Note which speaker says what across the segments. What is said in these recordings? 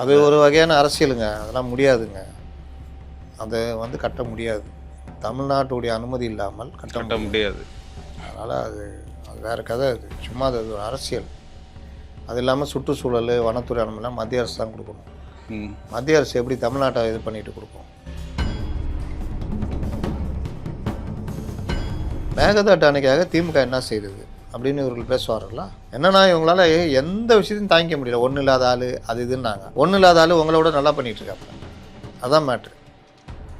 Speaker 1: அது ஒரு வகையான அரசியலுங்க. அதெல்லாம் முடியாதுங்க. அதை கட்ட முடியாது. தமிழ்நாட்டுடைய அனுமதி இல்லாமல் கட்ட
Speaker 2: முடியாது.
Speaker 1: அதனால் அது அது வேறு கதை. அது சும்மா அது ஒரு அரசியல். அது இல்லாமல் சுற்றுச்சூழல், வனத்துறை அனுமதிலாம் மத்திய அரசு தான் கொடுக்கணும். மத்திய அரசு எப்படி தமிழ்நாட்டை இது பண்ணிட்டு கொடுக்கும்? மேகதாட்டு அணைக்காக திமுக என்ன செய்தது அப்படின்னு இவர்கள் பேசுவார்களா? என்னன்னா இவங்களால எந்த விஷயத்தையும் தாங்கிக்க முடியல. ஒன்றும் இல்லாத ஆள் அது இதுன்னாங்க. ஒன்றும் இல்லாத ஆள் உங்களோட நல்லா பண்ணிகிட்டு இருக்காப்புல. அதான் மேட்ரு.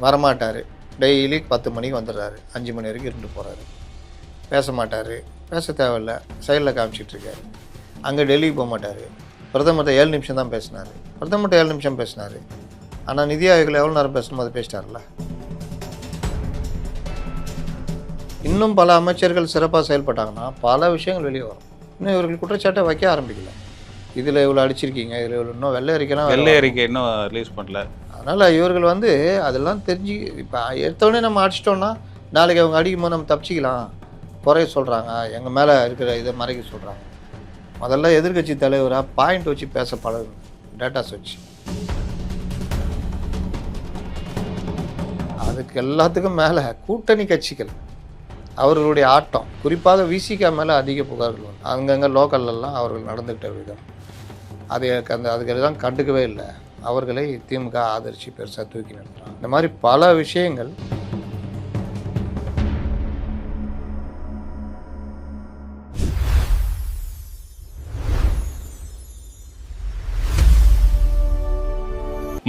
Speaker 1: வரமாட்டார். டெய்லி 10 மணிக்கு வந்துடுறாரு, 5 மணி வரைக்கும் இருந்து போகிறாரு. பேச மாட்டார். பேச தேவையில்லை, சைடில் காமிச்சிட்டு இருக்காரு. அங்கே டெல்லிக்கு போக மாட்டார். பிரதமர்கிட்ட 7 நிமிஷம் தான் பேசினார். பிரதமர்கிட்ட 7 நிமிஷம் பேசினார். ஆனால் நிதி ஆயோக்கில் எவ்வளோ நேரம் பேசணுமோ அதை பேசிட்டார்ல. இன்னும் பல அமைச்சர்கள் சிறப்பாக செயல்பட்டாங்கன்னா பல விஷயங்கள் வெளியே வரும். இன்னும் இவர்கள் குற்றச்சாட்டை வைக்க ஆரம்பிக்கல. இதில் இவ்வளோ அடிச்சிருக்கீங்க, இதில் இவ்வளோ இன்னும் வெள்ளை அறிக்கை
Speaker 2: இன்னும் ரிலீஸ் பண்ணல.
Speaker 1: அதனால் இவர்கள் அதெல்லாம் தெரிஞ்சு இப்போ எடுத்தோடனே நம்ம அடிச்சிட்டோன்னா நாளைக்கு அவங்க அடிக்கும் போது நம்ம தப்பிச்சிக்கலாம். குறைய சொல்கிறாங்க, எங்கள் மேலே இருக்கிற இதை மறைக்க சொல்கிறாங்க. முதல்ல எதிர்கட்சி தலைவராக பாயிண்ட் வச்சு பேச பழகுங்க, டேட்டாஸ் வச்சு. அதுக்கு எல்லாத்துக்கும் மேலே கூட்டணி கட்சிகள் அவர்களுடைய ஆட்டம், குறிப்பாக விசிகா மேலே அதிக புகார்கள் வந்து அங்கங்கே லோக்கல்லாம் அவர்கள் நடந்துக்கிட்ட விதம் அதுக்கெல்லாம் கண்டுக்கவே இல்லை. அவர்களை திமுக ஆதரித்து பெருசாக தூக்கி நிறுத்துறாங்க. இந்த மாதிரி பல விஷயங்கள்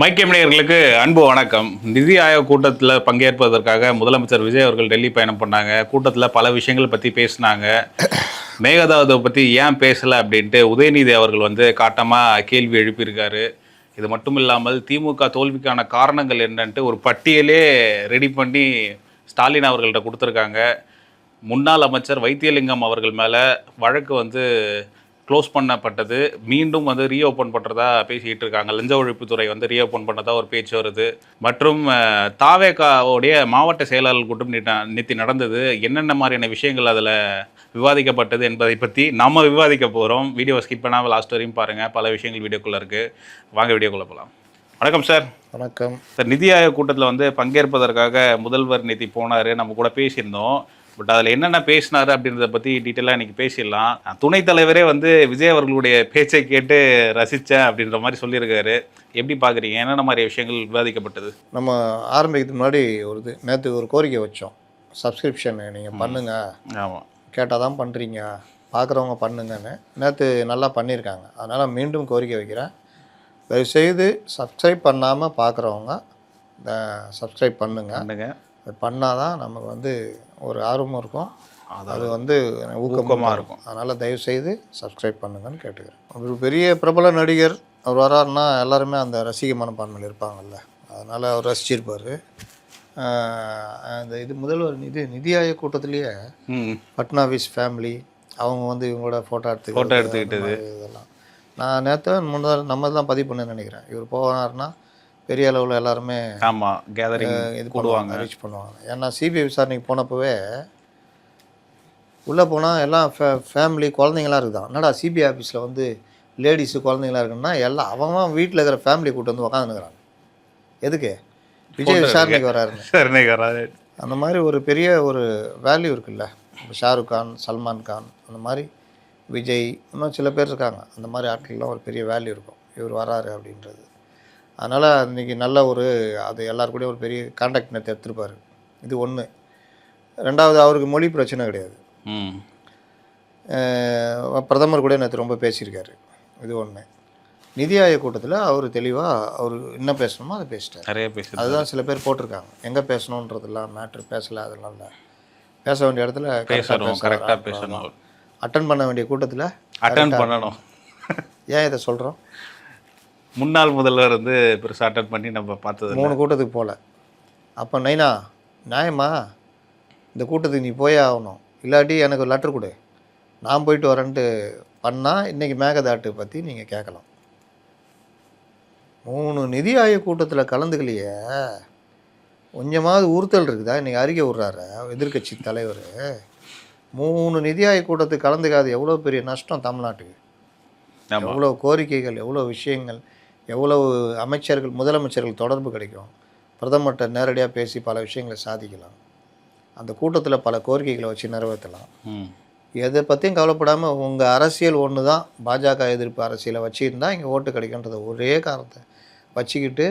Speaker 2: மைக்கேம் நேயர்களுக்கு அன்பு வணக்கம். நிதி ஆயோக் கூட்டத்தில் பங்கேற்பதற்காக முதலமைச்சர் விஜய் அவர்கள் டெல்லி பயணம் பண்ணாங்க. கூட்டத்தில் பல விஷயங்கள் பற்றி பேசினாங்க. மேகதாதுவை பற்றி ஏன் பேசலை அப்படின்ட்டு உதயநிதி அவர்கள் காட்டமாக கேள்வி எழுப்பியிருக்காரு. இது மட்டும் இல்லாமல் திமுக தோல்விக்கான காரணங்கள் என்னன்ட்டு ஒரு பட்டியலே ரெடி பண்ணி ஸ்டாலின் அவர்கள்ட்ட கொடுத்துருக்காங்க. முன்னாள் அமைச்சர் வைத்தியலிங்கம் அவர்கள் மேலே வழக்கு க்ளோஸ் பண்ணப்பட்டது, மீண்டும் ரீஓப்பன் பண்ணுறதா பேசிக்கிட்டு இருக்காங்க. லஞ்ச ஒழிப்புத்துறை ரீஓப்பன் பண்ணதா ஒரு பேச்சு வருது. மற்றும் தாவேகாவுடைய மாவட்ட செயலாளர் கூட்டம் நேற்று நடந்தது. என்னென்ன மாதிரியான விஷயங்கள் அதில் விவாதிக்கப்பட்டது என்பதை பற்றி நம்ம விவாதிக்க போகிறோம். வீடியோவை ஸ்கிப் பண்ணாமல் லாஸ்ட் வரையும் பாருங்கள். பல விஷயங்கள் வீடியோக்குள்ளே இருக்குது. வாங்க வீடியோக்குள்ளே போகலாம். வணக்கம் சார்.
Speaker 1: வணக்கம்
Speaker 2: சார். நிதி ஆயோக் கூட்டத்தில் பங்கேற்பதற்காக முதல்வர் நேற்று போனார். நம்ம கூட பேசியிருந்தோம். பட் அதில் என்னென்ன பேசினார் அப்படின்றத பற்றி டீட்டெயிலாக இன்றைக்கி பேசிடலாம். துணைத் தலைவரே விஜய் அவர்களுடைய பேச்சை கேட்டு ரசித்தேன் அப்படின்ற மாதிரி சொல்லியிருக்காரு. எப்படி பார்க்குறீங்க? என்னென்ன மாதிரி விஷயங்கள் விவாதிக்கப்பட்டது?
Speaker 1: நம்ம ஆரம்பிக்கிறதுக்கு முன்னாடி நேற்று ஒரு கோரிக்கை வச்சோம். சப்ஸ்கிரிப்ஷன் நீங்கள் பண்ணுங்கள்.
Speaker 2: ஆமாம்,
Speaker 1: கேட்டால் தான் பண்ணுறீங்க, பார்க்குறவங்க பண்ணுங்கன்னு. நேற்று நல்லா பண்ணியிருக்காங்க. அதனால் மீண்டும் கோரிக்கை வைக்கிறேன். தயவுசெய்து சப்ஸ்கிரைப் பண்ணாமல் பார்க்குறவங்க சப்ஸ்கிரைப் பண்ணுங்க. அது பண்ணால் தான் நமக்கு ஒரு ஆர்வமும் இருக்கும், அது ஊக்கமாக இருக்கும். அதனால் தயவுசெய்து சப்ஸ்கிரைப் பண்ணுங்கன்னு கேட்டுக்கிறேன். ஒரு பெரிய பிரபல நடிகர் அவர் வராருன்னா எல்லாருமே அந்த ரசிக மனப்பான்மையில் இருப்பாங்கல்ல. அதனால் அவர் ரசிச்சிருப்பார். அந்த முதல்வர் நிதி ஆயோக் கூட்டத்திலேயே பட்னாவிஸ் ஃபேமிலி அவங்க இவங்களோட ஃபோட்டோ எடுத்துக்கிட்டது இதெல்லாம் நான் நேற்று நம்ம தான் பதிவு பண்ண நினைக்கிறேன். இவர் போனார்னா பெரிய அளவில் எல்லாருமே
Speaker 2: இது போடுவாங்க,
Speaker 1: ரீச் பண்ணுவாங்க. ஏன்னா சிபிஐ விசாரணைக்கு போனப்போவே உள்ளே போனால் எல்லாம் ஃபேமிலி குழந்தைங்களாம் இருக்குதான். என்னடா சிபிஐ ஆஃபீஸில் லேடிஸு குழந்தைங்களாம் இருக்குன்னா எல்லாம் அவன் வீட்டில் இருக்கிற ஃபேமிலி கூட்டு உட்காந்துக்கிறாங்க. எதுக்கு? விஜய் விசாரணைக்கு வராரு. அந்த மாதிரி ஒரு பெரிய ஒரு வேல்யூ இருக்குல்ல. ஷாருக் கான், சல்மான் கான், அந்த மாதிரி விஜய், இன்னும் சில பேர் இருக்காங்க. அந்த மாதிரி ஆட்கள்லாம் ஒரு பெரிய வேல்யூ இருக்கும். இவர் வராரு அப்படின்றது. அதனால் இன்றைக்கி நல்ல அது எல்லாருக்கூடையும் ஒரு பெரிய கான்டாக்ட் நேற்று எடுத்துருப்பார். இது ஒன்று. ரெண்டாவது, அவருக்கு மொழி பிரச்சனை கிடையாது. பிரதமர் கூட நேற்று ரொம்ப பேசியிருக்காரு. இது ஒன்று. நிதி ஆயோக் கூட்டத்தில் அவர் தெளிவாக அவர் என்ன பேசணுமோ அதை பேசிட்டார்.
Speaker 2: நிறைய
Speaker 1: அதுதான் சில பேர் போட்டிருக்காங்க. எங்கே பேசணுன்றதெல்லாம் மேட்ரு பேசலை. அதெல்லாம் இல்லை. பேச வேண்டிய இடத்துல
Speaker 2: கரெக்டாக பேசணும்.
Speaker 1: அட்டன் பண்ண வேண்டிய கூட்டத்தில்
Speaker 2: அட்டன் பண்ணணும்.
Speaker 1: ஏன் இதை சொல்கிறோம்?
Speaker 2: முன்னாள் முதல்வர் பெருசாக அட்டன் பண்ணி நம்ம பார்த்தது
Speaker 1: 3 கூட்டத்துக்கு போகல. அப்போ நைனா நியாயமா இந்த கூட்டத்துக்கு நீ போயே ஆகணும், இல்லாட்டி எனக்கு ஒரு லெட்டர் கொடு, நான் போயிட்டு வரேன்ட்டு பண்ணால் இன்றைக்கி மேகதாட்டு பற்றி நீங்கள் கேட்கலாம். 3 நிதி ஆயோக் கூட்டத்தில் கலந்துக்கலையே, கொஞ்சமாவது உறுத்தல் இருக்குதா? இன்றைக்கி அறிக்கை விட்றாரு எதிர்கட்சி தலைவர். 3 நிதி ஆயோக் கூட்டத்துக்கு கலந்துக்காது எவ்வளோ பெரிய நஷ்டம் தமிழ்நாட்டுக்கு. எவ்வளோ கோரிக்கைகள், எவ்வளோ விஷயங்கள். எவ்வளவு அமைச்சர்கள் முதலமைச்சர்கள் தொடர்பு கிடைக்கும், பிரதமர்கிட்ட நேரடியாக பேசி பல விஷயங்களை சாதிக்கலாம், அந்த கூட்டத்தில் பல கோரிக்கைகளை வச்சு நிறைவேற்றலாம். எதை பற்றியும் கவலைப்படாமல் உங்கள் அரசியல் ஒன்று தான், பாஜக எதிர்ப்பு அரசியலை வச்சுருந்தா இங்கே ஓட்டு கிடைக்குன்றத ஒரே காரணத்தை வச்சுக்கிட்டு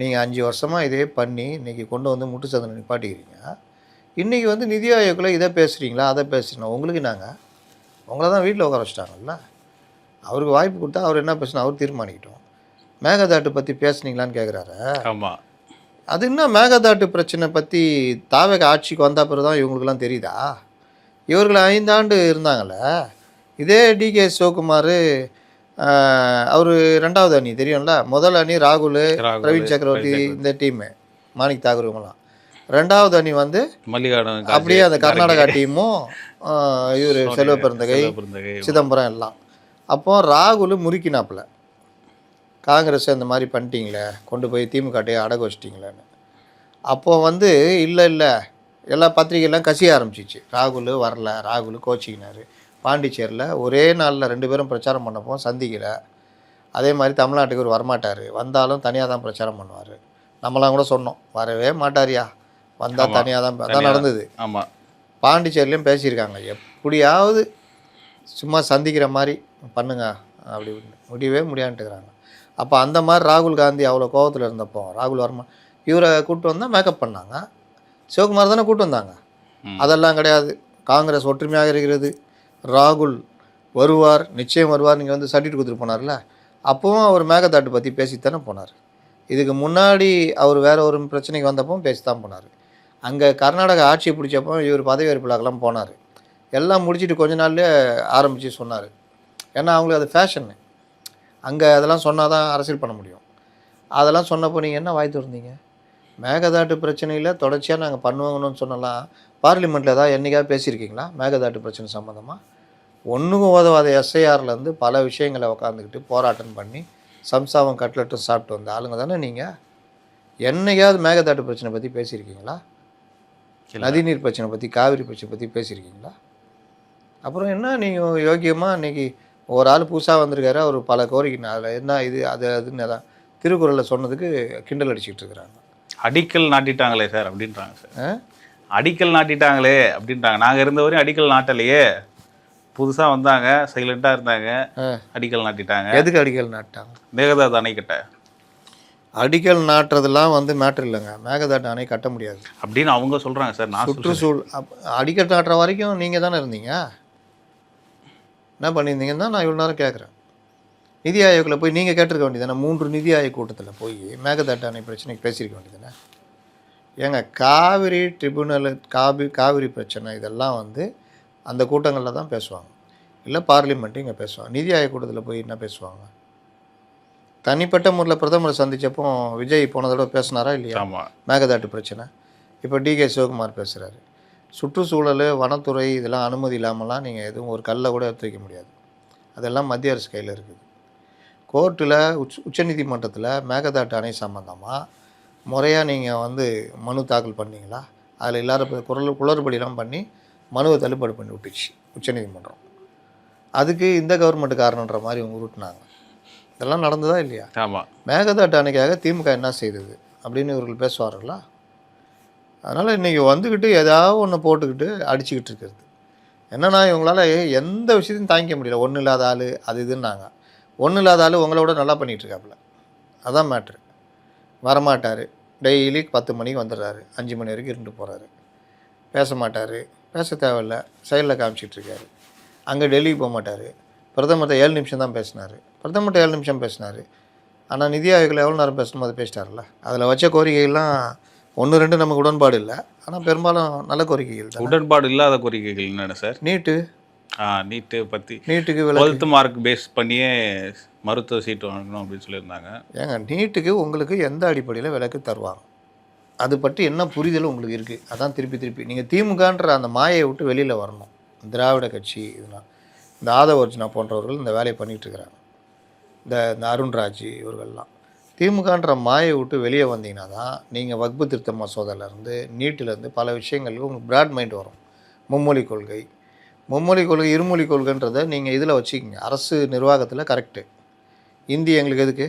Speaker 1: நீங்கள் 5 வருஷமாக இதே பண்ணி இன்றைக்கி கொண்டு வந்து முட்டு சதனை நிப்பாட்டிக்கிறீங்க. இன்றைக்கி வந்து நிதி ஆயோக்கில் இதை பேசுகிறீங்களா அதை பேசுகிறீங்களா, உங்களுக்கு நாங்கள் உங்களை தான் வீட்டில் உட்கார வச்சிட்டாங்கல்ல. அவருக்கு வாய்ப்பு கொடுத்தா அவர் என்ன பேசணும் அவர் தீர்மானிக்கிட்டோம். மேகதாட்டு பற்றி பேசுனீங்களான்னு கேட்குறாரு.
Speaker 2: ஆமாம்,
Speaker 1: அது என்ன மேகதாட்டு பிரச்சனை பற்றி தாவேக ஆட்சிக்கு வந்த பிறகு தான் இவங்களுக்கெல்லாம் தெரியுதா? இவர்கள் 5 ஆண்டு இருந்தாங்கள்ல. இதே டிகே சிவகுமார் அவர் 2வது அணி தெரியும்ல. முதல் அணி ராகுல், பிரவீன் சக்கரவர்த்தி, இந்த டீமு மாணிக் தாகூர் இவங்களாம். 2வது அணி வந்து
Speaker 2: மல்லிகார்ஜுன்,
Speaker 1: அப்படியே அந்த கர்நாடகா டீமும் இவர் செல்வ பெருந்தகை, சிதம்பரம் எல்லாம். அப்போ ராகுல் முறுக்கினாப்புல, காங்கிரஸ் இந்த மாதிரி பண்ணிட்டீங்களே, கொண்டு போய் திமுகட்டையே அடகு வச்சிட்டிங்களேன்னு. அப்போது வந்து இல்லை எல்லா பத்திரிகைலாம் கசிய ஆரம்பிச்சிச்சு. ராகுல் வரல, ராகுல் கோச்சிக்கினார். பாண்டிச்சேரியில் ஒரே நாளில் 2 பேரும் பிரச்சாரம் பண்ணப்போ சந்திக்கலை. அதே மாதிரி தமிழ்நாட்டுக்கு ஒரு வரமாட்டார், வந்தாலும் தனியாக தான் பிரச்சாரம் பண்ணுவார். நம்மளாம் கூட சொன்னோம் வரவே மாட்டாரியா, வந்தால் தனியாக தான் நடந்தது.
Speaker 2: ஆமாம்,
Speaker 1: பாண்டிச்சேரிலையும் பேசியிருக்காங்க, எப்படியாவது சும்மா சந்திக்கிற மாதிரி பண்ணுங்க அப்படி முடியவே முடியான்ட்டுக்கிறாங்க. அப்போ அந்த மாதிரி ராகுல் காந்தி அவ்வளோ கோபத்தில் இருந்தப்போ ராகுல் வர்மா இவரை கூப்பிட்டு வந்தால் மேக்கப் பண்ணாங்க. சிவகுமார் தானே கூப்பிட்டு வந்தாங்க. அதெல்லாம் கிடையாது, காங்கிரஸ் ஒற்றுமையாக இருக்கிறது, ராகுல் வருவார், நிச்சயம் வருவார், நீங்கள் வந்து சர்டிஃபிகேட் கொடுத்துட்டு போனார்ல. அப்போவும் அவர் மேகதாட்டு பற்றி பேசித்தானே போனார். இதுக்கு முன்னாடி அவர் வேறு ஒரு பிரச்சனைக்கு வந்தப்போ பேசித்தான் போனார். அங்கே கர்நாடகா ஆட்சி பிடிச்சப்போ இவர் பதவியேற்பு விழாக்கெல்லாம் போனார். எல்லாம் முடிச்சுட்டு கொஞ்ச நாள்லேயே ஆரம்பித்து சொன்னார். ஏன்னா அவங்களுக்கு அது ஃபேஷன்னு, அங்கே அதெல்லாம் சொன்னால் தான் அரசியல் பண்ண முடியும். அதெல்லாம் சொன்னப்போ நீங்கள் என்ன வாய் திறந்தீங்க? மேகதாட்டு பிரச்சனையில் தொடர்ச்சியாக நாங்கள் பண்ணுவாங்கன்னு சொன்னலாம். பார்லிமெண்ட்டில் ஏதாவது என்றைக்காவது பேசியிருக்கீங்களா மேகதாட்டு பிரச்சனை சம்மந்தமாக? ஒன்றுக்கும் உதவாத எஸ்ஐஆர்லேருந்து பல விஷயங்களை உக்காந்துக்கிட்டு போராட்டம் பண்ணி சம்சாவும் கட்லெட்டும் சாப்பிட்டு வந்த ஆளுங்க தானே நீங்கள். என்னைக்காவது மேகதாட்டு பிரச்சனை பற்றி பேசியிருக்கீங்களா? நதிநீர் பிரச்சனை பற்றி, காவிரி பிரச்சனை பற்றி பேசியிருக்கீங்களா? அப்புறம் என்ன நீங்கள் யோக்கியமாக இன்றைக்கி ஒரு ஆள் புதுசாக வந்திருக்காரு, அவர் பல கோரிக்கை அதில் என்ன இது அதுன்னு தான் திருக்குறளில் சொன்னதுக்கு கிண்டல் அடிச்சுக்கிட்டு இருக்கிறாங்க.
Speaker 2: அடிக்கல் நாட்டிட்டாங்களே சார் அப்படின்றாங்க சார். அடிக்கல் நாட்டிட்டாங்களே அப்படின்றாங்க. நாங்கள் இருந்தவரையும் அடிக்கல் நாட்டலையே, புதுசாக வந்தாங்க, சைலண்ட்டாக இருந்தாங்க, அடிக்கல் நாட்டிட்டாங்க.
Speaker 1: எதுக்கு அடிக்கல் நாட்டாங்க?
Speaker 2: மேகதாது அணை கட்ட.
Speaker 1: அடிக்கல் நாட்டுறதுலாம் வந்து மேட்ரு இல்லைங்க. மேகதாட்டு அணை கட்ட முடியாது
Speaker 2: அப்படின்னு அவங்க சொல்கிறாங்க சார். நான்
Speaker 1: சுற்றுச்சூழல் அடிக்கல் நாட்டுற வரைக்கும் நீங்கள் தானே இருந்தீங்க, என்ன பண்ணியிருந்தீங்கன்னு தான் நான் இவ்வளோ நேரம் கேட்குறேன். நிதி ஆயோக்கில் போய் நீங்கள் கேட்டிருக்க வேண்டியதானே. 3 நிதி ஆயோக் கூட்டத்தில் போய் மேகதாட்டு அணை பிரச்சனைக்கு பேசியிருக்க வேண்டியதானே. ஏங்க காவிரி ட்ரிபுனல், காவிரி பிரச்சனை இதெல்லாம் வந்து அந்த கூட்டங்களில் தான் பேசுவாங்க, இல்லை பார்லிமெண்ட்டு இங்கே பேசுவாங்க. நிதி ஆயோக் கூட்டத்தில் போய் என்ன பேசுவாங்க? தனிப்பட்ட முறையில் பிரதமரை சந்தித்தப்போ விஜய் போன தடவை பேசினாரா இல்லையா மேகதாட்டு பிரச்சனை? இப்போ டிகே சிவகுமார் பேசுகிறாரு. சுற்றுச்சூழல், வனத்துறை இதெல்லாம் அனுமதி இல்லாமலாம் நீங்கள் எதுவும் ஒரு கல்லை கூட எடுத்து வைக்க முடியாது. அதெல்லாம் மத்திய அரசு கையில் இருக்குது. கோர்ட்டில் உச்சநீதிமன்றத்தில் மேகதாட்டு அணை சம்பந்தமாக முறையாக நீங்கள் வந்து மனு தாக்கல் பண்ணீங்களா? அதில் இல்லாத குளறுபடியெல்லாம் பண்ணி மனுவை தள்ளுபடி பண்ணி விட்டுச்சு உச்சநீதிமன்றம். அதுக்கு இந்த கவர்மெண்ட் காரணன்ற மாதிரி இவங்க உருட்டினாங்க. இதெல்லாம் நடந்ததா இல்லையா?
Speaker 2: ஆமாம்.
Speaker 1: மேகதாட்டு அணைக்காக திமுக என்ன செய்தது அப்படின்னு இவர்கள் பேசுவார்களா? அதனால் இன்றைக்கி வந்துக்கிட்டு ஏதாவது ஒன்று போட்டுக்கிட்டு அடிச்சுக்கிட்டு இருக்கிறது என்னன்னா, இவங்களால் எந்த விஷயத்தையும் தாங்கிக்க முடியல. ஒன்றும் இல்லாத ஆள் அது இதுன்னாங்க. ஒன்றும் இல்லாத ஆள் உங்களோட நல்லா பண்ணிகிட்ருக்காப்புல, அதான் மேட்ரு. வரமாட்டார், டெய்லி 10 மணிக்கு வந்துடுறாரு, 5 மணி வரைக்கும் இருந்துட்டு போகிறாரு, பேச மாட்டார், பேச தேவையில்லை, சைடில் காமிச்சிட்ருக்காரு. அங்கே டெல்லிக்கு போக மாட்டார். பிரதமர்கிட்ட 7 நிமிஷம் தான் பேசினார். பிரதமர்கிட்ட 7 நிமிஷம் பேசினார். ஆனால் நிதி ஆயோக்கில் எவ்வளோ நேரம் பேசணுமோ அதை பேசிட்டார்ல. அதில் வச்ச கோரிக்கைகள்லாம் 1-2 நமக்கு உடன்பாடு இல்லை, ஆனால் பெரும்பாலும் நல்ல கோரிக்கைகள் தான்.
Speaker 2: உடன்பாடு இல்லாத கோரிக்கைகள் என்னென்ன சார்? நீட்டு பற்றி, நீட்டுக்கு 12th மார்க் பேஸ் பண்ணியே மருத்துவ சீட்டு வாங்கணும் அப்படின்னு சொல்லியிருந்தாங்க.
Speaker 1: ஏங்க நீட்டுக்கு உங்களுக்கு எந்த அடிப்படையில் விலக்கு தருவாங்க? அது பற்றி என்ன புரிதல் உங்களுக்கு இருக்குது? அதான் திருப்பி நீங்கள் திமுகன்ற அந்த மாயை விட்டு வெளியில் வரணும். திராவிட கட்சி இதெல்லாம் இந்த ஆதவர்ஜுனா போன்றவர்கள் இந்த வேலையை பண்ணிகிட்ருக்கிறாங்க. இந்த அருண்ராஜ் இவர்கள்லாம் திமுகன்ற மாயை விட்டு வெளியே வந்தீங்கன்னா தான் நீங்கள் வக்பு திருத்த மசோதாவிலேருந்து நீட்டிலேருந்து பல விஷயங்களுக்கு உங்களுக்கு பிராட் மைண்ட் வரும். மும்மொழி கொள்கை, இருமொழி கொள்கைன்றதை நீங்கள் இதில் வச்சுக்கிங்க. அரசு நிர்வாகத்தில் கரெக்டு. ஹிந்தி எங்களுக்கு எதுக்கு?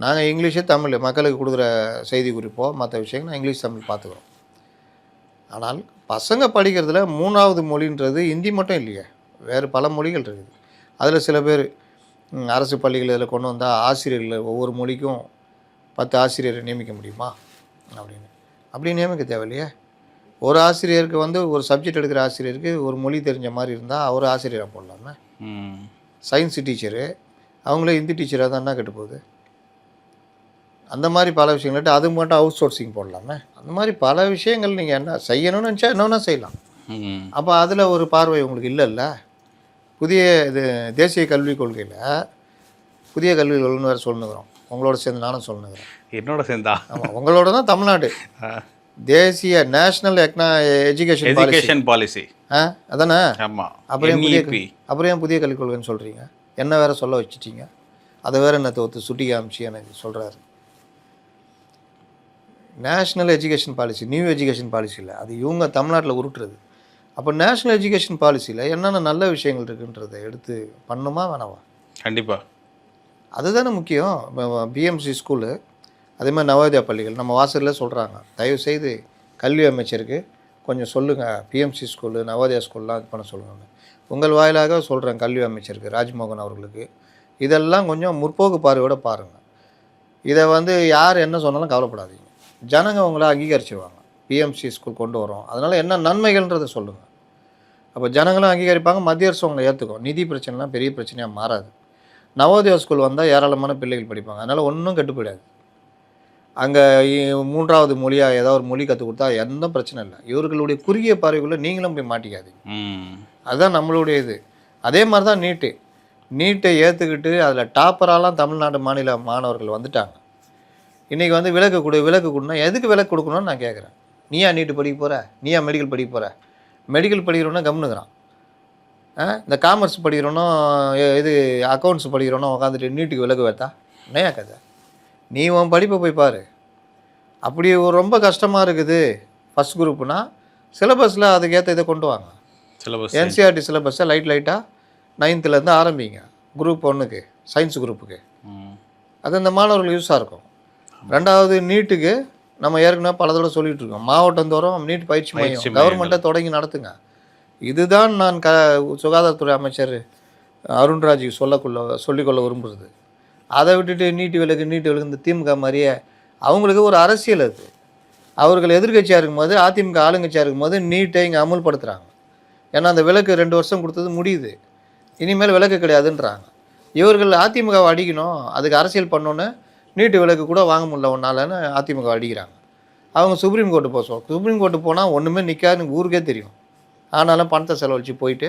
Speaker 1: நாங்கள் இங்கிலீஷு தமிழ் மக்களுக்கு கொடுக்குற செய்தி குறிப்போ மற்ற விஷயங்கள் இங்கிலீஷ் தமிழ் பார்த்துக்குறோம். ஆனால் பசங்க படிக்கிறதுல 3வது மொழின்றது ஹிந்தி மட்டும் இல்லையே, வேறு பல மொழிகள் இருக்குது. அதில் சில பேர் அரசு பள்ளிகள் இதில் கொண்டு வந்தால் ஆசிரியர்கள் ஒவ்வொரு மொழிக்கும் 10 ஆசிரியரை நியமிக்க முடியுமா அப்படின்னு. அப்படி நியமிக்க தேவையில்லையே. ஒரு ஆசிரியருக்கு வந்து ஒரு சப்ஜெக்ட் எடுக்கிற ஆசிரியருக்கு ஒரு மொழி தெரிஞ்ச மாதிரி இருந்தால் அவர் ஆசிரியராக போடலாமே. சயின்ஸு டீச்சரு அவங்களே ஹிந்தி டீச்சராக தான் என்ன கெட்டு போகுது. அந்த மாதிரி பல விஷயங்கள்ட்டு அது மட்டும் அவுட் சோர்சிங் போடலாமே. அந்த மாதிரி பல விஷயங்கள் நீங்கள் என்ன செய்யணும்னு நினச்சா என்னென்னா செய்யலாம். அப்போ அதில் ஒரு பார்வை உங்களுக்கு இல்லைல்ல. புதிய இது தேசிய கல்விக் கொள்கையில் புதிய கல்விக் கொள்கைன்னு வேறு சொல்லுங்கிறோம். உங்களோட சேர்ந்து நானும் சொல்லுங்கிறேன்.
Speaker 2: என்னோட சேர்ந்தா?
Speaker 1: ஆமாம், உங்களோட தான் தமிழ்நாடு தேசிய நேஷ்னல் எஜுகேஷன் பாலிசி அதானே.
Speaker 2: ஆமாம்.
Speaker 1: அப்புறம் ஏன் புதிய கல்விக் கொள்கைன்னு சொல்கிறீங்க? என்ன வேறு சொல்ல வச்சுட்டீங்க? அதை வேறு என்ன தோற்று சுட்டி காமிச்சு எனக்கு சொல்கிறாரு. National education policy new education policy இல்லை, அது இவங்க தமிழ்நாட்டில் உருட்டுறது. அப்போ நேஷ்னல் எஜுகேஷன் பாலிசியில் என்னென்ன நல்ல விஷயங்கள் இருக்குன்றதை எடுத்து பண்ணுமா வேணாவா?
Speaker 2: கண்டிப்பாக
Speaker 1: அதுதானே முக்கியம். பிஎம்சி ஸ்கூலு அதே மாதிரி நவோதயா பள்ளிகள் நம்ம வாசலில் சொல்கிறாங்க, தயவுசெய்து கல்வி அமைச்சருக்கு கொஞ்சம் சொல்லுங்கள், பிஎம்சி ஸ்கூலு நவோதயா ஸ்கூல்லாம் இது பண்ண சொல்லுங்கள். உங்கள் வாயிலாக சொல்கிறேன் கல்வி அமைச்சருக்கு ராஜ்மோகன் அவர்களுக்கு, இதெல்லாம் கொஞ்சம் முற்போக்கு பார்வையோடு பாருங்கள். இதை வந்து யார் என்ன சொன்னாலும் கவலைப்படாதீங்க, ஜனங்க அவங்கள அங்கீகரிச்சுருவாங்க. பிஎம்சி ஸ்கூல் கொண்டு வரோம், அதனால் என்ன நன்மைகள்ன்றதை சொல்லுங்கள். அப்போ ஜனங்களும் அங்கீகரிப்பாங்க, மத்திய அரசு அவங்களை ஏற்றுக்கும். நிதி பிரச்சனைலாம் பெரிய பிரச்சனையாக மாறாது. நவோதயா ஸ்கூல் வந்தால் ஏராளமான பிள்ளைகள் படிப்பாங்க, அதனால் ஒன்றும் கெட்டு போயிடாது. அங்கே 3வது மொழியாக ஏதாவது ஒரு மொழி கற்றுக் கொடுத்தா எந்த பிரச்சனை இல்லை. இவர்களுடைய குறுகிய பார்வைக்குள்ளே நீங்களும் போய் மாட்டிக்காதீங்க. அதுதான் நம்மளுடைய இது. அதே மாதிரி தான் நீட்டை ஏற்றுக்கிட்டு அதில் டாப்பராலாம் தமிழ்நாடு மாநில மாணவர்கள் வந்துட்டாங்க. இன்றைக்கி வந்து விலக்கு கொடுன்னா எதுக்கு விலக்கு கொடுக்கணும்னு நான் கேட்குறேன். நீயா நீட்டு படிக்க போகிற, நீயா மெடிக்கல் படிக்க போகிற? மெடிக்கல் படிக்கிறோன்னா கம்னுக்கிறான். இந்த காமர்ஸ் படிக்கிறோன்னா இது அக்கௌண்ட்ஸ் படிக்கிறோன்னா உட்காந்துட்டு நீட்டுக்கு விலக்கு வைத்தா என்னையா கதை? நீ உன் படிப்பை போய் பாரு. அப்படி ஒரு ரொம்ப கஷ்டமாக இருக்குது ஃபஸ்ட் குரூப்புனா சிலபஸில் அதுக்கேற்ற இதை கொண்டு வாங்க. என்சிஆர்டி சிலபஸை லைட்டாக 9th ஆரம்பிங்க. குரூப் 1க்கு சயின்ஸ் குரூப்புக்கு அது அந்த மாணவர்கள் யூஸாக இருக்கும். 2வது நீட்டுக்கு நம்ம ஏற்கனவே பல தடவை சொல்லிகிட்டு இருக்கோம், மாவட்டந்தோறும் நீட் பயிற்சி மையம் கவர்மெண்ட்டை தொடங்கி நடத்துங்க. இதுதான் நான் சுகாதாரத்துறை அமைச்சர் அருண்ராஜுக்கு சொல்லிக்கொள்ள விரும்புகிறது. அதை விட்டுட்டு நீட்டு விலக்கு இந்த திமுக மாதிரியே அவங்களுக்கு ஒரு அரசியல். அது அவர்கள் எதிர்கட்சியாக இருக்கும்போது அதிமுக ஆளுங்கட்சியாக இருக்கும்போது நீட்டை இங்கே அமுல்படுத்துகிறாங்க. ஏன்னா அந்த விலக்கு 2 வருஷம் கொடுத்தது முடியுது, இனிமேல் விலக்கு கிடையாதுன்றாங்க. இவர்கள் அதிமுகவை அடிக்கணும், அதுக்கு அரசியல் பண்ணோன்னு நீட்டு விலக்கு கூட வாங்க முடியல ஒன்றாலன்னு அதிமுக அடிக்கிறாங்க. அவங்க சுப்ரீம் கோர்ட்டு சுப்ரீம் கோர்ட்டு போனால் ஒன்றுமே நிற்காதுன்னு ஊருக்கே தெரியும். ஆனாலும் பணத்தை செலவழித்து போயிட்டு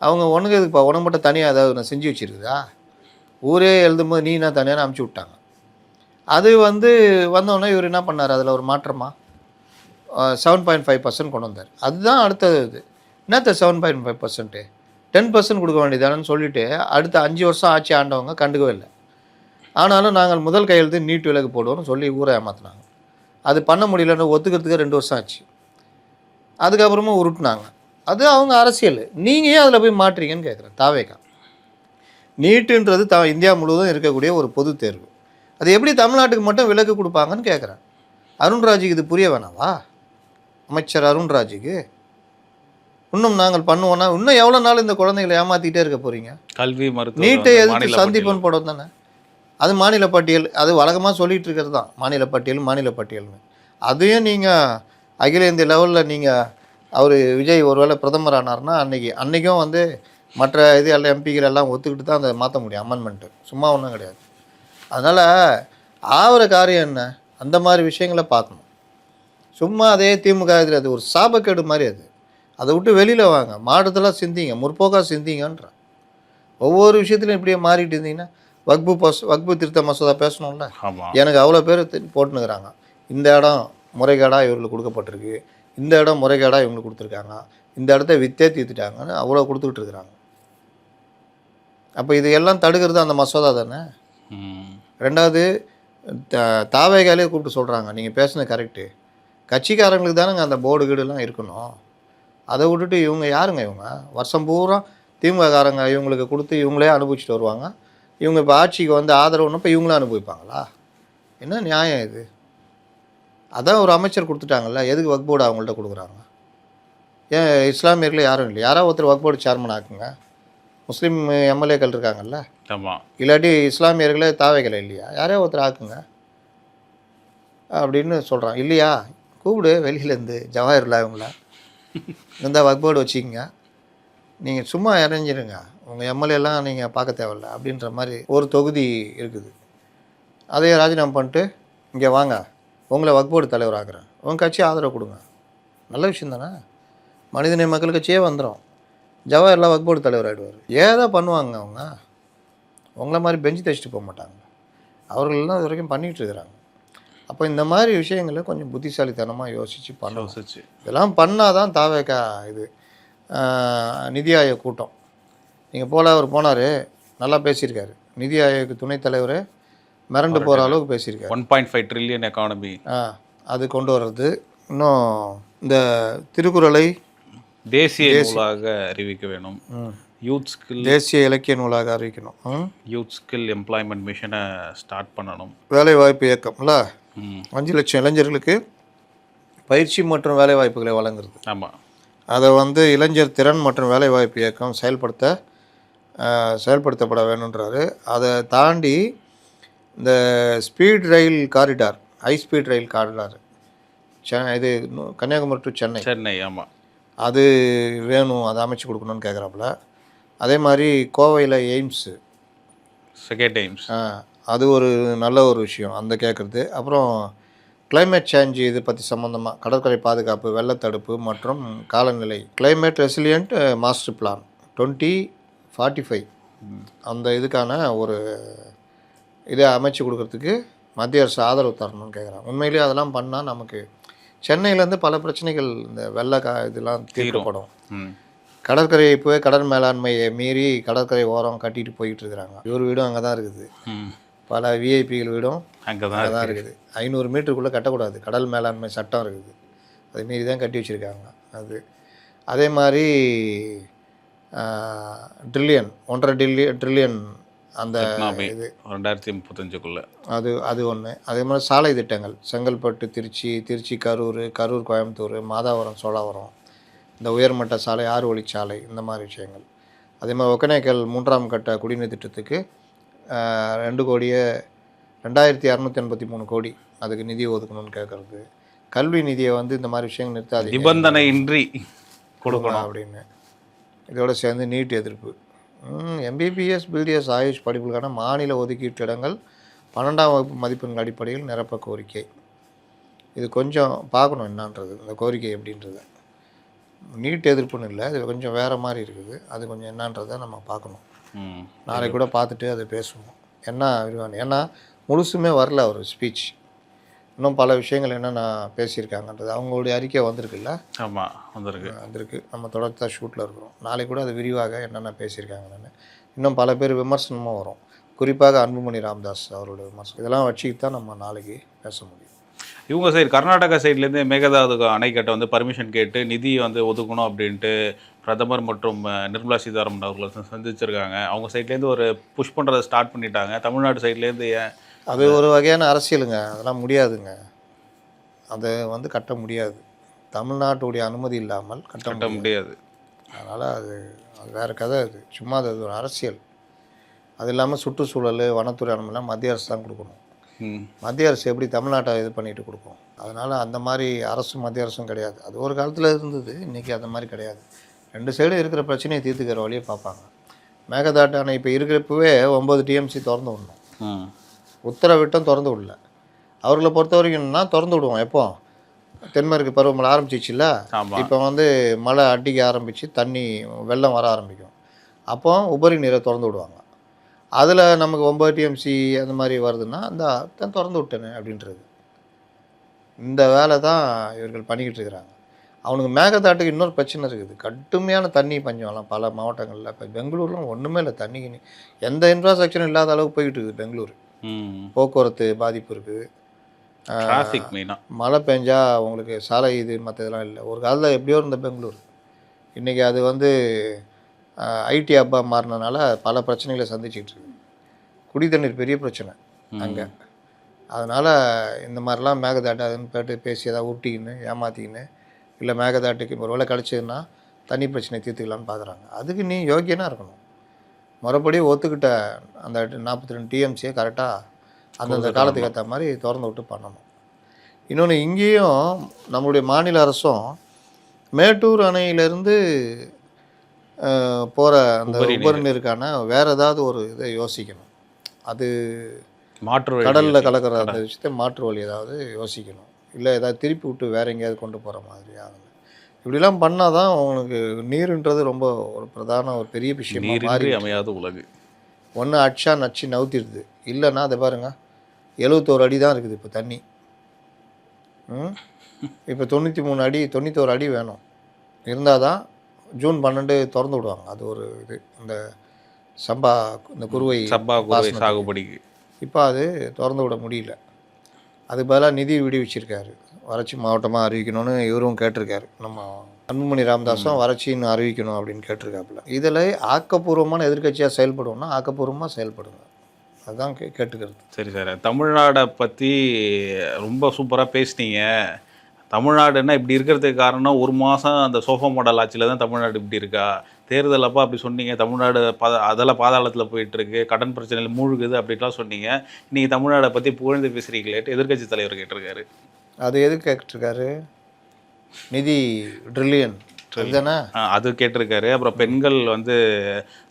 Speaker 1: அவங்க ஒன்றுக்கு இதுப்பா உனக்கு மட்டும் தனியாக ஏதாவது நான் செஞ்சு வச்சுருக்குதா? ஊரே எழுதும்போது நீ என்ன தனியாக அமுச்சு விட்டாங்க. அது வந்தோடனே இவர் என்ன பண்ணார், அதில் ஒரு மாற்றமாக 7.5% கொண்டு வந்தார். அதுதான் அடுத்தது. இது என்னத்த 7.5%? 10% கொடுக்க வேண்டியதானு சொல்லிவிட்டு அடுத்த 5 வருஷம் ஆட்சி ஆண்டவங்க கண்டுக்கவே இல்லை. ஆனாலும் நாங்கள் முதல் கையெழுத்து நீட் விலக்கு போடுவோம்னு சொல்லி ஊரை ஏமாற்றினாங்க. அது பண்ண முடியலன்னு ஒத்துக்கிறதுக்கு 2 வருஷம் ஆச்சு. அதுக்கப்புறமா உருட்டினாங்க. அது அவங்க அரசியல். நீங்கள் ஏன் அதில் போய் மாட்டுறீங்கன்னு கேட்குறேன். தாவேக்கா நீட்டுன்றது இந்தியா முழுவதும் இருக்கக்கூடிய ஒரு பொது தேர்வு. அது எப்படி தமிழ்நாட்டுக்கு மட்டும் விலக்கு கொடுப்பாங்கன்னு கேட்குறேன். அருண்ராஜுக்கு இது புரிய வேணாவா? அமைச்சர் அருண்ராஜுக்கு இன்னும் நாங்கள் பண்ணுவோன்னா இன்னும் எவ்வளோ நாள் இந்த குழந்தைகளை ஏமாற்றிக்கிட்டே இருக்க போகிறீங்க?
Speaker 2: கல்வி மருத்துவ
Speaker 1: நீட்டை எதிர்த்து சந்திப்பன் போடும் தானே. அது மாநில பட்டியல், அது வழக்கமாக சொல்லிகிட்டு இருக்கிறது தான் மாநில பட்டியல்னு. அதையும் நீங்கள் அகில இந்திய லெவலில் நீங்கள் அவர் விஜய் ஒருவேளை பிரதமர் ஆனார்னா அன்றைக்கும் மற்ற இது எல்லாம் எம்பிக்கள் எல்லாம் ஒத்துக்கிட்டு தான் அதை மாற்ற முடியும். அமெண்ட்மெண்ட்டு சும்மா ஒன்றும் கிடையாது. அதனால் ஆகிற காரியம் என்ன, அந்த மாதிரி விஷயங்களை பார்க்கணும். சும்மா அதே திமுக இதில் அது ஒரு சாபக்கேடு மாதிரி. அதை விட்டு வெளியில் வாங்க, மாற்றத்தெல்லாம் சிந்திங்க, முற்போக்காக சிந்திங்கன்ற. ஒவ்வொரு விஷயத்துலையும் இப்படியே மாறிட்டு இருந்தீங்கன்னா வக்பு திருத்த மசோதா பேசணும்ல. எனக்கு அவ்வளோ பேர் போட்டுனுக்கிறாங்க. இந்த இடம் முறைகேடாக இவர்களுக்கு கொடுக்கப்பட்டிருக்கு, இந்த இடம் முறைகேடாக இவங்களுக்கு கொடுத்துருக்காங்க, இந்த இடத்த வித்தே தீர்த்துட்டாங்கன்னு அவ்வளோ கொடுத்துக்கிட்டு இருக்கிறாங்க. அப்போ இது எல்லாம் தடுக்கிறது அந்த மசோதா தானே. 2வது தாவேகாலே கூப்பிட்டு சொல்கிறாங்க, நீங்கள் பேசுனது கரெக்டு, கட்சிக்காரங்களுக்கு தானேங்க அந்த போர்டு கீடுலாம் இருக்கணும். அதை விட்டுட்டு இவங்க யாருங்க? இவங்க வருஷம் பூரா திமுககாரங்க இவங்களுக்கு கொடுத்து இவங்களே அனுபவிச்சுட்டு வருவாங்க. இவங்க இப்போ ஆட்சிக்கு ஆதரவுன்னு இப்போ இவங்களும் அனுபவிப்பாங்களா? என்ன நியாயம் இது? அதான் ஒரு அமைச்சர் கொடுத்துட்டாங்கல்ல, எதுக்கு வக்ஃப் போர்டு அவங்கள்ட்ட கொடுக்குறாங்க? ஏன் இஸ்லாமியர்கள் யாரும் இல்லை? யாராவது ஒருத்தர் வக்ஃப் போர்டு சேர்மன் ஆக்குங்க. முஸ்லீம் எம்எல்ஏக்கள் இருக்காங்கல்ல,
Speaker 2: ஆமாம்.
Speaker 1: இல்லாட்டி இஸ்லாமியர்களே தாவைகள் இல்லையா, யாரையோ ஒருத்தர் ஆக்குங்க அப்படின்னு சொல்கிறான். இல்லையா, கூப்பிடு வெளியிலேருந்து ஜவாஹர்லா இவங்கள, இந்த வக்ஃப் போர்டு வச்சுக்கிங்க, நீங்கள் சும்மா இறஞ்சிருங்க, உங்கள் எம்எல்ஏலாம் நீங்கள் பார்க்க தேவையில்ல அப்படின்ற மாதிரி ஒரு தொகுதி இருக்குது. அதையே ராஜினாமா பண்ணிட்டு இங்கே வாங்க, உங்களை வக்ஃப் போர்டு தலைவர் ஆக்குறேன், உங்கள் கட்சி ஆதரவு கொடுங்க. நல்ல விஷயம் தானே? மனிதநேய மக்கள் கட்சியே வந்துடும், ஜவஹர்லால் வக்ஃப் போர்டு தலைவர் ஆகிடுவார். ஏதோ பண்ணுவாங்க அவங்க, உங்களை மாதிரி பெஞ்சு தைச்சிட்டு போக மாட்டாங்க. அவர்கள்லாம் இது வரைக்கும் பண்ணிகிட்டு இருக்கிறாங்க. அப்போ இந்த மாதிரி விஷயங்களை கொஞ்சம் புத்திசாலித்தனமாக யோசித்து பண்ணணும். இதெல்லாம் பண்ணால் தான் தாவேக்கா இது நிதி ஆயோக் கூட்டம். நீங்கள் போல அவர் போனார், நல்லா பேசியிருக்காரு. நிதி ஆயோக் துணைத் தலைவர் மிரண்டு போகிற அளவுக்கு பேசியிருக்காரு.
Speaker 2: 1.5 ட்ரில்லியன் எக்கானமி
Speaker 1: அது கொண்டு வர்றது. இன்னும் இந்த திருக்குறளை
Speaker 2: தேசிய நூலாக அறிவிக்க வேணும். யூத் ஸ்கில்
Speaker 1: தேசிய இலக்கிய நூலாக அறிவிக்கணும்.
Speaker 2: யூத் ஸ்கில் எம்ப்ளாய்மெண்ட் மிஷனை ஸ்டார்ட் பண்ணணும்.
Speaker 1: வேலைவாய்ப்பு இயக்கம்ல 5 லட்சம் இளைஞர்களுக்கு பயிற்சி மற்றும் வேலைவாய்ப்புகளை வழங்குறது.
Speaker 2: ஆமாம்.
Speaker 1: அதை வந்து இளைஞர் திறன் மற்றும் வேலைவாய்ப்பு இயக்கம் செயல்படுத்தப்பட வேணுன்றாரு. அதை தாண்டி இந்த ஸ்பீட் ரயில் காரிடார், ஹை ஸ்பீட் ரயில் காரிடார், இது கன்னியாகுமரி டு சென்னை.
Speaker 2: ஆமாம்,
Speaker 1: அது வேணும், அதை அமைச்சு கொடுக்கணும்னு கேட்குறாப்புல. அதே மாதிரி கோவையில் எய்ம்ஸு,
Speaker 2: செகண்ட் எய்ம்ஸ்,
Speaker 1: அது ஒரு நல்ல ஒரு விஷயம் அந்த கேட்குறது. அப்புறம் கிளைமேட் சேஞ்ச் இது பற்றி சம்மந்தமாக கடற்கரை பாதுகாப்பு, வெள்ளத்தடுப்பு மற்றும் காலநிலை, கிளைமேட் ரெசிலியன்ட் மாஸ்டர் பிளான் 2045, அந்த இதுக்கான ஒரு இதை அமைச்சு கொடுக்கறதுக்கு மத்திய அரசு ஆதரவு தரணும்னு கேட்குறாங்க. உண்மையிலேயே அதெல்லாம் பண்ணால் நமக்கு சென்னையிலேருந்து பல பிரச்சனைகள், இந்த இதெல்லாம் தீர்க்கப்படும். கடற்கரை இப்போவே கடல் மேலாண்மையை மீறி கடற்கரை ஓரம் கட்டிட்டு போயிட்டு இருக்கிறாங்க. இவர் வீடும் அங்கே தான் இருக்குது, பல விஐபிகள் வீடும் அங்கே தான் இருக்குது. 500 மீட்டருக்குள்ளே கட்டக்கூடாது, கடல் மேலாண்மை சட்டம் இருக்குது, அதை மீறி தான் கட்டி வச்சுருக்காங்க. அதே மாதிரி ட்ரில்லியன் 1.5 ட்ரில்லியன் அந்த இது
Speaker 2: 2035க்குள்ளே
Speaker 1: அது ஒன்று. அதே மாதிரி சாலை திட்டங்கள், செங்கல்பட்டு திருச்சி கரூர் கோயம்புத்தூர், மாதாவரம் சோழாவரம், இந்த உயர்மட்ட சாலை, 6 வழிச்சாலை, இந்த மாதிரி விஷயங்கள். அதே மாதிரி ஒகேனக்கல் 3ஆம் கட்ட குடிநீர் திட்டத்துக்கு 2,283 கோடி அதுக்கு நிதி ஒதுக்கணும்னு கேட்குறது. கல்வி நிதியை வந்து இந்த மாதிரி விஷயங்கள் நிறுத்தாது,
Speaker 2: நிபந்தனையின்றி கொடுக்கணும்
Speaker 1: அப்படின்னு. இதோடு சேர்ந்து நீட் எதிர்ப்பு, எம்பிபிஎஸ் பிடிஎஸ் ஆயுஷ் படிப்புகளுக்கான மாநில ஒதுக்கீட்டு இடங்கள் 12ஆம் வகுப்பு மதிப்பெண்கள் அடிப்படையில் நிரப்ப கோரிக்கை. இது கொஞ்சம் பார்க்கணும் என்னன்றது, இந்த கோரிக்கை எப்படின்றது. நீட் எதிர்ப்புன்னு இல்லை, இது கொஞ்சம் வேறு மாதிரி இருக்குது. அது கொஞ்சம் என்னன்றதை நம்ம பார்க்கணும். நாளைக்கு கூட பார்த்துட்டு அதை பேசுவோம். என்ன விரிவான, ஏன்னா முழுசுமே வரல அவர் ஸ்பீச், இன்னும் பல விஷயங்கள் என்னென்ன பேசியிருக்காங்கன்றது. அவங்களுடைய அறிக்கை வந்திருக்குல்ல?
Speaker 2: ஆமாம், வந்திருக்கு.
Speaker 1: நம்ம தொடர்ந்து ஷூட்டில் இருக்கிறோம். நாளைக்கு கூட அது விரிவாக என்னென்ன பேசியிருக்காங்கன்னு இன்னும் பல பேர் விமர்சனமும் வரும். குறிப்பாக அன்புமணி ராமதாஸ் அவரோட விமர்சனம், இதெல்லாம் வச்சுக்கிட்டு தான் நம்ம நாளைக்கு பேச முடியும்.
Speaker 2: இவங்க சைடு கர்நாடகா சைட்லேருந்து மேகதாது அணைக்கட்டை வந்து பர்மிஷன் கேட்டு நிதி வந்து ஒதுக்கணும் அப்படின்ட்டு பிரதமர் மற்றும் நிர்மலா சீதாராமன் அவர்களை சந்திச்சிருக்காங்க. அவங்க சைட்லேருந்து ஒரு புஷ் பண்ணுறதை ஸ்டார்ட் பண்ணிட்டாங்க. தமிழ்நாடு சைட்லேருந்து ஏன்?
Speaker 1: அது ஒரு வகையான அரசியலுங்க, அதெல்லாம் முடியாதுங்க, அதை வந்து கட்ட முடியாது. தமிழ்நாட்டுடைய அனுமதி இல்லாமல் கட்ட முடியாது. அதனால் அது வேறு கதை. அது சும்மா அது ஒரு அரசியல். அது இல்லாமல் சுற்றுச்சூழல், வனத்துறை அனுமதிலாம் மத்திய அரசு தான் கொடுக்கணும். மத்திய அரசு எப்படி தமிழ்நாட்டை இது பண்ணிட்டு கொடுக்கும்? அதனால் அந்த மாதிரி அரசும் மத்திய அரசும் கிடையாது. அது ஒரு காலத்தில் இருந்தது, இன்றைக்கி அந்த மாதிரி கிடையாது. 2 சைடும் இருக்கிற பிரச்சனையை தீர்த்துக்கிற வழியை பார்ப்பாங்க. மேகதாட்டு அணை இப்போ இருக்கிறப்பவே 9 டிஎம்சி திறந்து விடணும், உத்தரவிட்டம் திறந்து விடல. அவர்களை பொறுத்த வரைக்கும் என்னன்னா, திறந்து விடுவோம் எப்போ தென்மேற்கு பருவமழை ஆரம்பிச்சிச்சுல்ல, இப்போ வந்து மழை அடிக்க ஆரம்பித்து தண்ணி வெள்ளம் வர ஆரம்பிக்கும், அப்போ உபரி நீரை திறந்து விடுவாங்க. அதில் நமக்கு 9 டிஎம்சி அந்த மாதிரி வருதுன்னா அந்த திறந்து விட்டேன்னு அப்படின்றது. இந்த வேலை தான் இவர்கள் பண்ணிக்கிட்டு இருக்கிறாங்க. அவனுக்கு மேகதாட்டுக்கு இன்னொரு பிரச்சனை இருக்குது, கடுமையான தண்ணி பஞ்சம்லாம் பல மாவட்டங்களில். இப்போ பெங்களூர்லாம் ஒன்றுமே இல்லை, தண்ணிக்கு எந்த இன்ஃப்ராஸ்ட்ரக்சரும் இல்லாத அளவுக்கு போய்கிட்டு இருக்குது பெங்களூர். போக்குவரத்து பாதிப்பு இருக்குது,
Speaker 2: டிராஃபிக் மெயினாக.
Speaker 1: மழை பெஞ்சா உங்களுக்கு சாலை இது மற்ற இதெல்லாம் இல்லை. ஒரு காலத்தில் எப்படியோ இருந்த பெங்களூர் இன்றைக்கி அது வந்து ஐடி ஹப்பாக மாறினனால பல பிரச்சனைகளை சந்திச்சிக்கிட்டு இருக்குது. குடி தண்ணீர் பெரிய பிரச்சனை அங்கே. அதனால் இந்த மாதிரிலாம் மேகதாட்டு அதுன்னு போய்ட்டு பேசி ஏதாவது உருட்டிக்கின்னு ஏமாற்றிக்கின்னு இல்லை மேகதாட்டுக்கு ஒரு வேளை கிடச்சதுன்னா தண்ணி பிரச்சனை தீர்த்துக்கலான்னு பார்க்குறாங்க. அதுக்கு நீ யோக்கியனாக இருக்கணும். முறைப்படி ஒத்துக்கிட்ட அந்த 42 டிஎம்சியை கரெக்டாக அந்தந்த காலத்துக்கு ஏற்ற மாதிரி திறந்து விட்டு பண்ணணும். இன்னொன்று, இங்கேயும் நம்மளுடைய மாநில அரசும் மேட்டூர் அணையிலேருந்து போகிற அந்த உபரிநீருக்கான வேறு ஏதாவது ஒரு இதை யோசிக்கணும். அது
Speaker 2: மாற்று
Speaker 1: கடலில் கலக்கிற அந்த விஷயத்தை மாற்று வழி ஏதாவது யோசிக்கணும். இல்லை ஏதாவது திருப்பி விட்டு வேறு எங்கேயாவது கொண்டு போகிற மாதிரி ஆகணும். இப்படிலாம் பண்ணால் தான் உங்களுக்கு நீருன்றது ரொம்ப ஒரு பிரதான ஒரு பெரிய விஷயம்.
Speaker 2: மாறி அமையாத உலகு.
Speaker 1: ஒன்று அடிச்சா நச்சு நவுத்திடுது, இல்லைன்னா அதை பாருங்க 71 அடி தான் இருக்குது இப்போ தண்ணி. இப்போ 93 அடி 91 அடி வேணும் இருந்தால் தான் ஜூன் 12 திறந்து விடுவாங்க. அது ஒரு இது இந்த சம்பா இந்த குறுவை
Speaker 2: சாகுபடிக்கு
Speaker 1: இப்போ அது திறந்து விட முடியல. அதுக்கு பதிலாக நிதி விடுவிச்சிருக்காரு. வறட்சி மாவட்டமாக அறிவிக்கணும்னு இவரும் கேட்டிருக்காரு. நம்ம அன்புமணி ராமதாஸும் வறட்சின்னு அறிவிக்கணும் அப்படின்னு கேட்டிருக்காப்புல. இதில் ஆக்கப்பூர்வமான எதிர்க்கட்சியாக செயல்படுவோம்னா ஆக்கப்பூர்வமாக செயல்படுங்க, அதுதான் கேட்டுக்கிறது.
Speaker 2: சரி சார், தமிழ்நாடை பற்றி ரொம்ப சூப்பராக பேசினீங்க. தமிழ்நாடுன்னா இப்படி இருக்கிறதுக்கு காரணம் ஒரு மாதம் அந்த சோஃபா மாடல் ஆட்சியில் தான் தமிழ்நாடு இப்படி இருக்கா? தேர்தல் அப்போ அப்படி சொன்னீங்க, தமிழ்நாடு அதெல்லாம் பாதாளத்தில் போயிட்டுருக்கு, கடன் பிரச்சனையில் மூழ்குது அப்படின்லாம் சொன்னீங்க. நீங்கள் தமிழ்நாடை பற்றி புகழ்ந்து பேசுகிறீங்களேட்டு எதிர்க்கட்சி தலைவர் கேட்டிருக்காரு.
Speaker 1: அது எது கேட்டிருக்காரு? நிதி ட்ரில்லியன் தானே
Speaker 2: அது கேட்டிருக்காரு. அப்புறம் பெண்கள்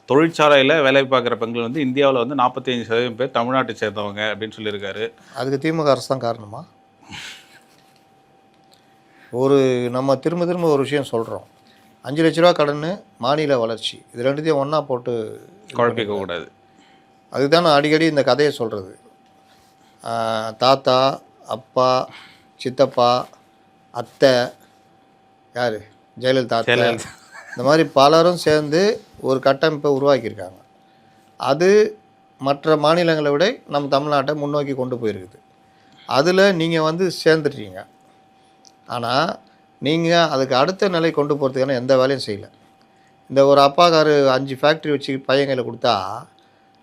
Speaker 2: தொழிற்சாலையில் வேலை பார்க்குற பெண்கள் இந்தியாவில் 45% பேர் தமிழ்நாட்டை சேர்ந்தவங்க அப்படின்னு சொல்லியிருக்காரு.
Speaker 1: அதுக்கு திமுக அரசு தான் காரணமா? நம்ம திரும்ப ஒரு விஷயம் சொல்கிறோம். 5 லட்ச ரூபா கடன், மாநில வளர்ச்சி, இது ரெண்டுத்தையும் ஒன்றா போட்டு
Speaker 2: குழப்பிக்கக்கூடாது.
Speaker 1: அதுதான் நான் அடிக்கடி இந்த கதையை சொல்கிறது. தாத்தா, அப்பா, சித்தப்பா, அத்தை, யார், ஜெயலலிதா, இந்த மாதிரி பலரும் சேர்ந்து ஒரு கட்டமைப்பை உருவாக்கியிருக்காங்க. அது மற்ற மாநிலங்களை விட நம்ம தமிழ்நாட்டை முன்னோக்கி கொண்டு போயிருக்குது. அதில் நீங்கள் சேர்ந்துட்டீங்க. ஆனால் நீங்கள் அதுக்கு அடுத்த நிலை கொண்டு போகிறதுக்கான எந்த வேலையும் செய்யலை. இந்த ஒரு அப்பாக்காரு 5 ஃபேக்ட்ரி வச்சு பையங்கையில் கொடுத்தா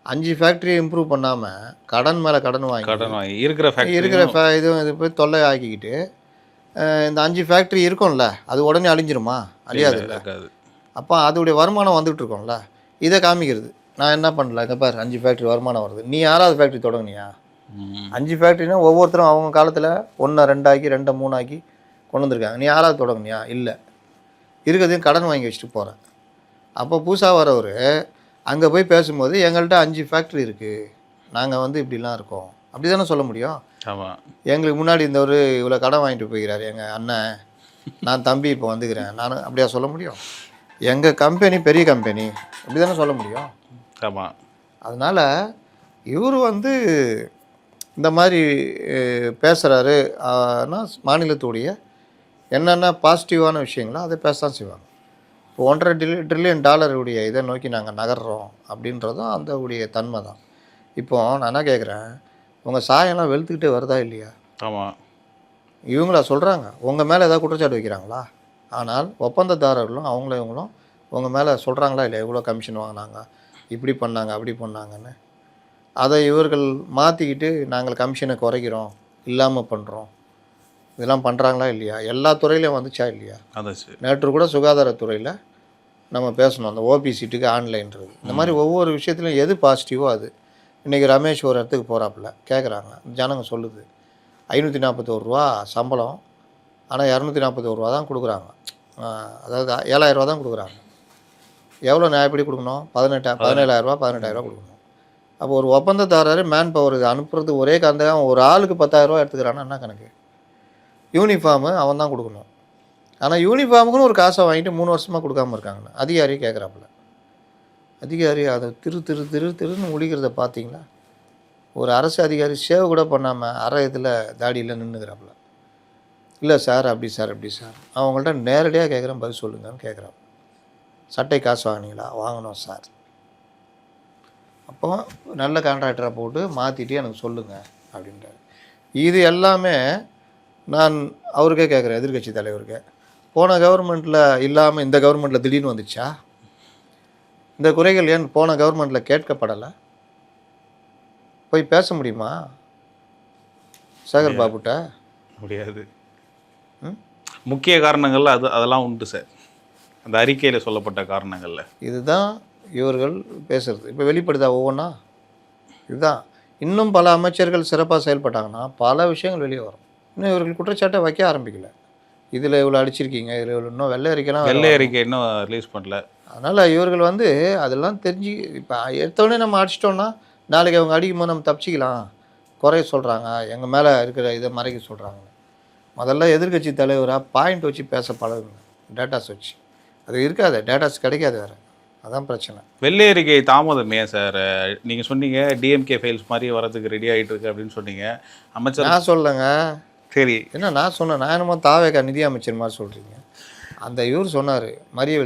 Speaker 1: 5 ஃபேக்ட்ரியை இம்ப்ரூவ் பண்ணாமல் கடன் மேலே கடன் வாங்கி இருக்கிற இது போய் தொல்லை ஆக்கிக்கிட்டு இந்த 5 ஃபேக்ட்ரி இருக்கும்ல அது உடனே அழிஞ்சிருமா? அழியாது இல்லை. அப்போ அதோடைய வருமானம் வந்துகிட்டு இருக்கோம்ல, இதை காமிக்கிறது. நான் என்ன பண்ணல, இங்கே பாரு 5 ஃபேக்ட்ரி வருமானம் வருது. நீ 6வது ஃபேக்ட்ரி தொடங்குனியா? 5 ஃபேக்ட்ரினா ஒவ்வொருத்தரும் அவங்க காலத்தில் 1 2 ஆக்கி 2 3 ஆக்கி கொண்டு வந்திருக்காங்க. நீ 6வது தொடங்குனியா? இல்லை. இருக்கிறதையும் கடன் வாங்கி வச்சுட்டு போகிறேன். அப்போ புதுசாக வரவர் அங்கே போய் பேசும்போது எங்கள்கிட்ட 5 ஃபேக்ட்ரி இருக்குது, நாங்கள் இப்படிலாம் இருக்கோம், அப்படி தானே சொல்ல முடியும்.
Speaker 2: ஆமாம்,
Speaker 1: எங்களுக்கு முன்னாடி இந்த ஒரு இவ்வளோ கடன் வாங்கிட்டு போய்கிறார் எங்கள் அண்ணன், நான் தம்பி இப்போ வந்துக்கிறேன், நான் அப்படியா சொல்ல முடியும்? எங்கள் கம்பெனி பெரிய கம்பெனி, அப்படி தானே சொல்ல முடியும்.
Speaker 2: ஆமாம்.
Speaker 1: அதனால் இவர் இந்த மாதிரி பேசுகிறாரு. ஆனால் மாநிலத்துடைய என்னென்ன பாசிட்டிவான விஷயங்களோ அதை பேசத்தான் செய்வாங்க. இப்போ $1.5 ட்ரில்லியன் இதை நோக்கி நாங்கள் நகர்றோம் அப்படின்றதும் அந்த உடைய தன்மை தான். இப்போது நான் என்ன கேட்குறேன், உங்கள் சாயம்லாம் வெளுத்துக்கிட்டே வருதா இல்லையா?
Speaker 2: ஆமாம்.
Speaker 1: இவங்களா சொல்கிறாங்க, உங்கள் மேலே ஏதாவது குற்றச்சாட்டு வைக்கிறாங்களா? ஆனால் ஒப்பந்ததாரர்களும் இவங்களும் உங்கள் மேலே சொல்கிறாங்களா இல்லையா? எவ்வளோ கமிஷன் வாங்கினாங்க, இப்படி பண்ணாங்க, அப்படி பண்ணாங்கன்னு. அதை இவர்கள் மாற்றிக்கிட்டு நாங்கள் கமிஷனை குறைக்கிறோம், இல்லாமல் பண்ணுறோம், இதெல்லாம் பண்ணுறாங்களா இல்லையா? எல்லா துறையிலையும் வந்துச்சா இல்லையா? நேற்று கூட சுகாதாரத்துறையில் நம்ம பேசணும், அந்த ஓபி சீட்டுக்கு ஆன்லைன்றது. இந்த மாதிரி ஒவ்வொரு விஷயத்துலையும் எது பாசிட்டிவோ அது. இன்றைக்கி ரமேஷ் ஒரு இடத்துக்கு போகிறாப்புல கேட்குறாங்க, ஜனங்க சொல்லுது 541 ரூபா சம்பளம், ஆனால் 241 ரூபா தான் கொடுக்குறாங்க. அதாவது 7,000 ரூபா தான் கொடுக்குறாங்க. எவ்வளோ நியாயப்படி கொடுக்கணும்? 17,000 ரூபா 18,000 ரூபா கொடுக்கணும். அப்போ ஒரு ஒப்பந்ததாரர் மேன் பவர் இது அனுப்புறது ஒரே காரணம், ஒரு ஆளுக்கு 10,000 ரூபா எடுத்துக்கிறான்னா என்ன கணக்கு? யூனிஃபார்மு அவன் தான் கொடுக்கணும். ஆனால் யூனிஃபார்முக்குன்னு ஒரு காசை வாங்கிட்டு 3 வருஷமாக கொடுக்காமல் இருக்காங்கன்னு அதிகாரி கேட்குறாப்புல. அதிகாரி அதை திருன்னு முடிக்கிறத பார்த்தீங்களா? ஒரு அரசு அதிகாரி சேவ் கூட பண்ணாமல் அரை இதில் தாடியில் நின்றுக்கிறாப்புல. இல்லை சார் அப்படி சார் அப்படி சார், அவங்கள்ட்ட நேரடியாக கேட்குறேன், பதில் சொல்லுங்கன்னு கேட்குறாப்புல. சட்டை காசு வாங்கினீங்களா? வாங்கினோம் சார். அப்போ நல்ல கான்ட்ராக்டராக போட்டு மாற்றிட்டு எனக்கு சொல்லுங்கள் அப்படின்றாரு. இது எல்லாமே நான் அவருக்கே கேட்குறேன், எதிர்க்கட்சி தலைவருக்கே. போன கவர்மெண்ட்டில் இல்லாமல் இந்த கவர்மெண்ட்டில் திடீர்னு வந்துச்சா? இந்த குறைகள் ஏன் போன கவர்மெண்ட்டில் கேட்கப்படலை? போய் பேச முடியுமா? சேகர் பாபுட்ட
Speaker 2: முடியாது.
Speaker 1: ம்?
Speaker 2: முக்கிய காரணங்கள்ல அதெல்லாம் உண்டு சார், அந்த அறிக்கையில் சொல்லப்பட்ட காரணங்கள்ல.
Speaker 1: இதுதான் இவர்கள் பேசுகிறது. இப்போ வெளிப்படுதா ஒவ்வொன்றா? இதுதான். இன்னும் பல அமைச்சர்கள் சிறப்பாக செயல்பட்டாங்கன்னா பல விஷயங்கள் வெளியே வரும். இன்னும் இவர்கள் குற்றச்சாட்டை வைக்க ஆரம்பிக்கல. இதில் இவ்வளோ அடிச்சிருக்கீங்க, இதில் இவ்வளோ இன்னும் வெள்ளை அறிக்கைலாம்
Speaker 2: வெள்ளை அறிக்கை இன்னும் ரிலீஸ் பண்ணல.
Speaker 1: அதனால் இவர்கள் வந்து அதெல்லாம் தெரிஞ்சு இப்போ எடுத்தோடனே நம்ம அடிச்சிட்டோன்னா நாளைக்கு அவங்க அடிக்கும் போது நம்ம தப்பிச்சிக்கலாம். குறைய சொல்கிறாங்க, எங்கள் மேலே இருக்கிற இதை மறைக்க சொல்கிறாங்க. முதல்ல எதிர்க்கட்சி தலைவராக பாயிண்ட் வச்சு பேச பழகுங்க, டேட்டாஸ் வச்சு. அது இருக்காது, டேட்டாஸ் கிடைக்காது வேறு, அதான் பிரச்சனை.
Speaker 2: வெள்ளை அறிக்கை தாமதம் ஏன் சார்? நீங்கள் சொன்னீங்க டிஎம்கே ஃபைல்ஸ் மாதிரி வரதுக்கு ரெடி ஆகிட்டு இருக்கு அப்படின்னு சொன்னீங்க. அமைச்சர்
Speaker 1: நான் சொல்லலைங்க.
Speaker 2: சரி,
Speaker 1: என்ன நான் சொன்னேன்? நான் என்னமோ தாவேக்கா நிதி அமைச்சர் மாதிரி சொல்கிறீங்க. அந்த இவர் சொன்னார், மரிய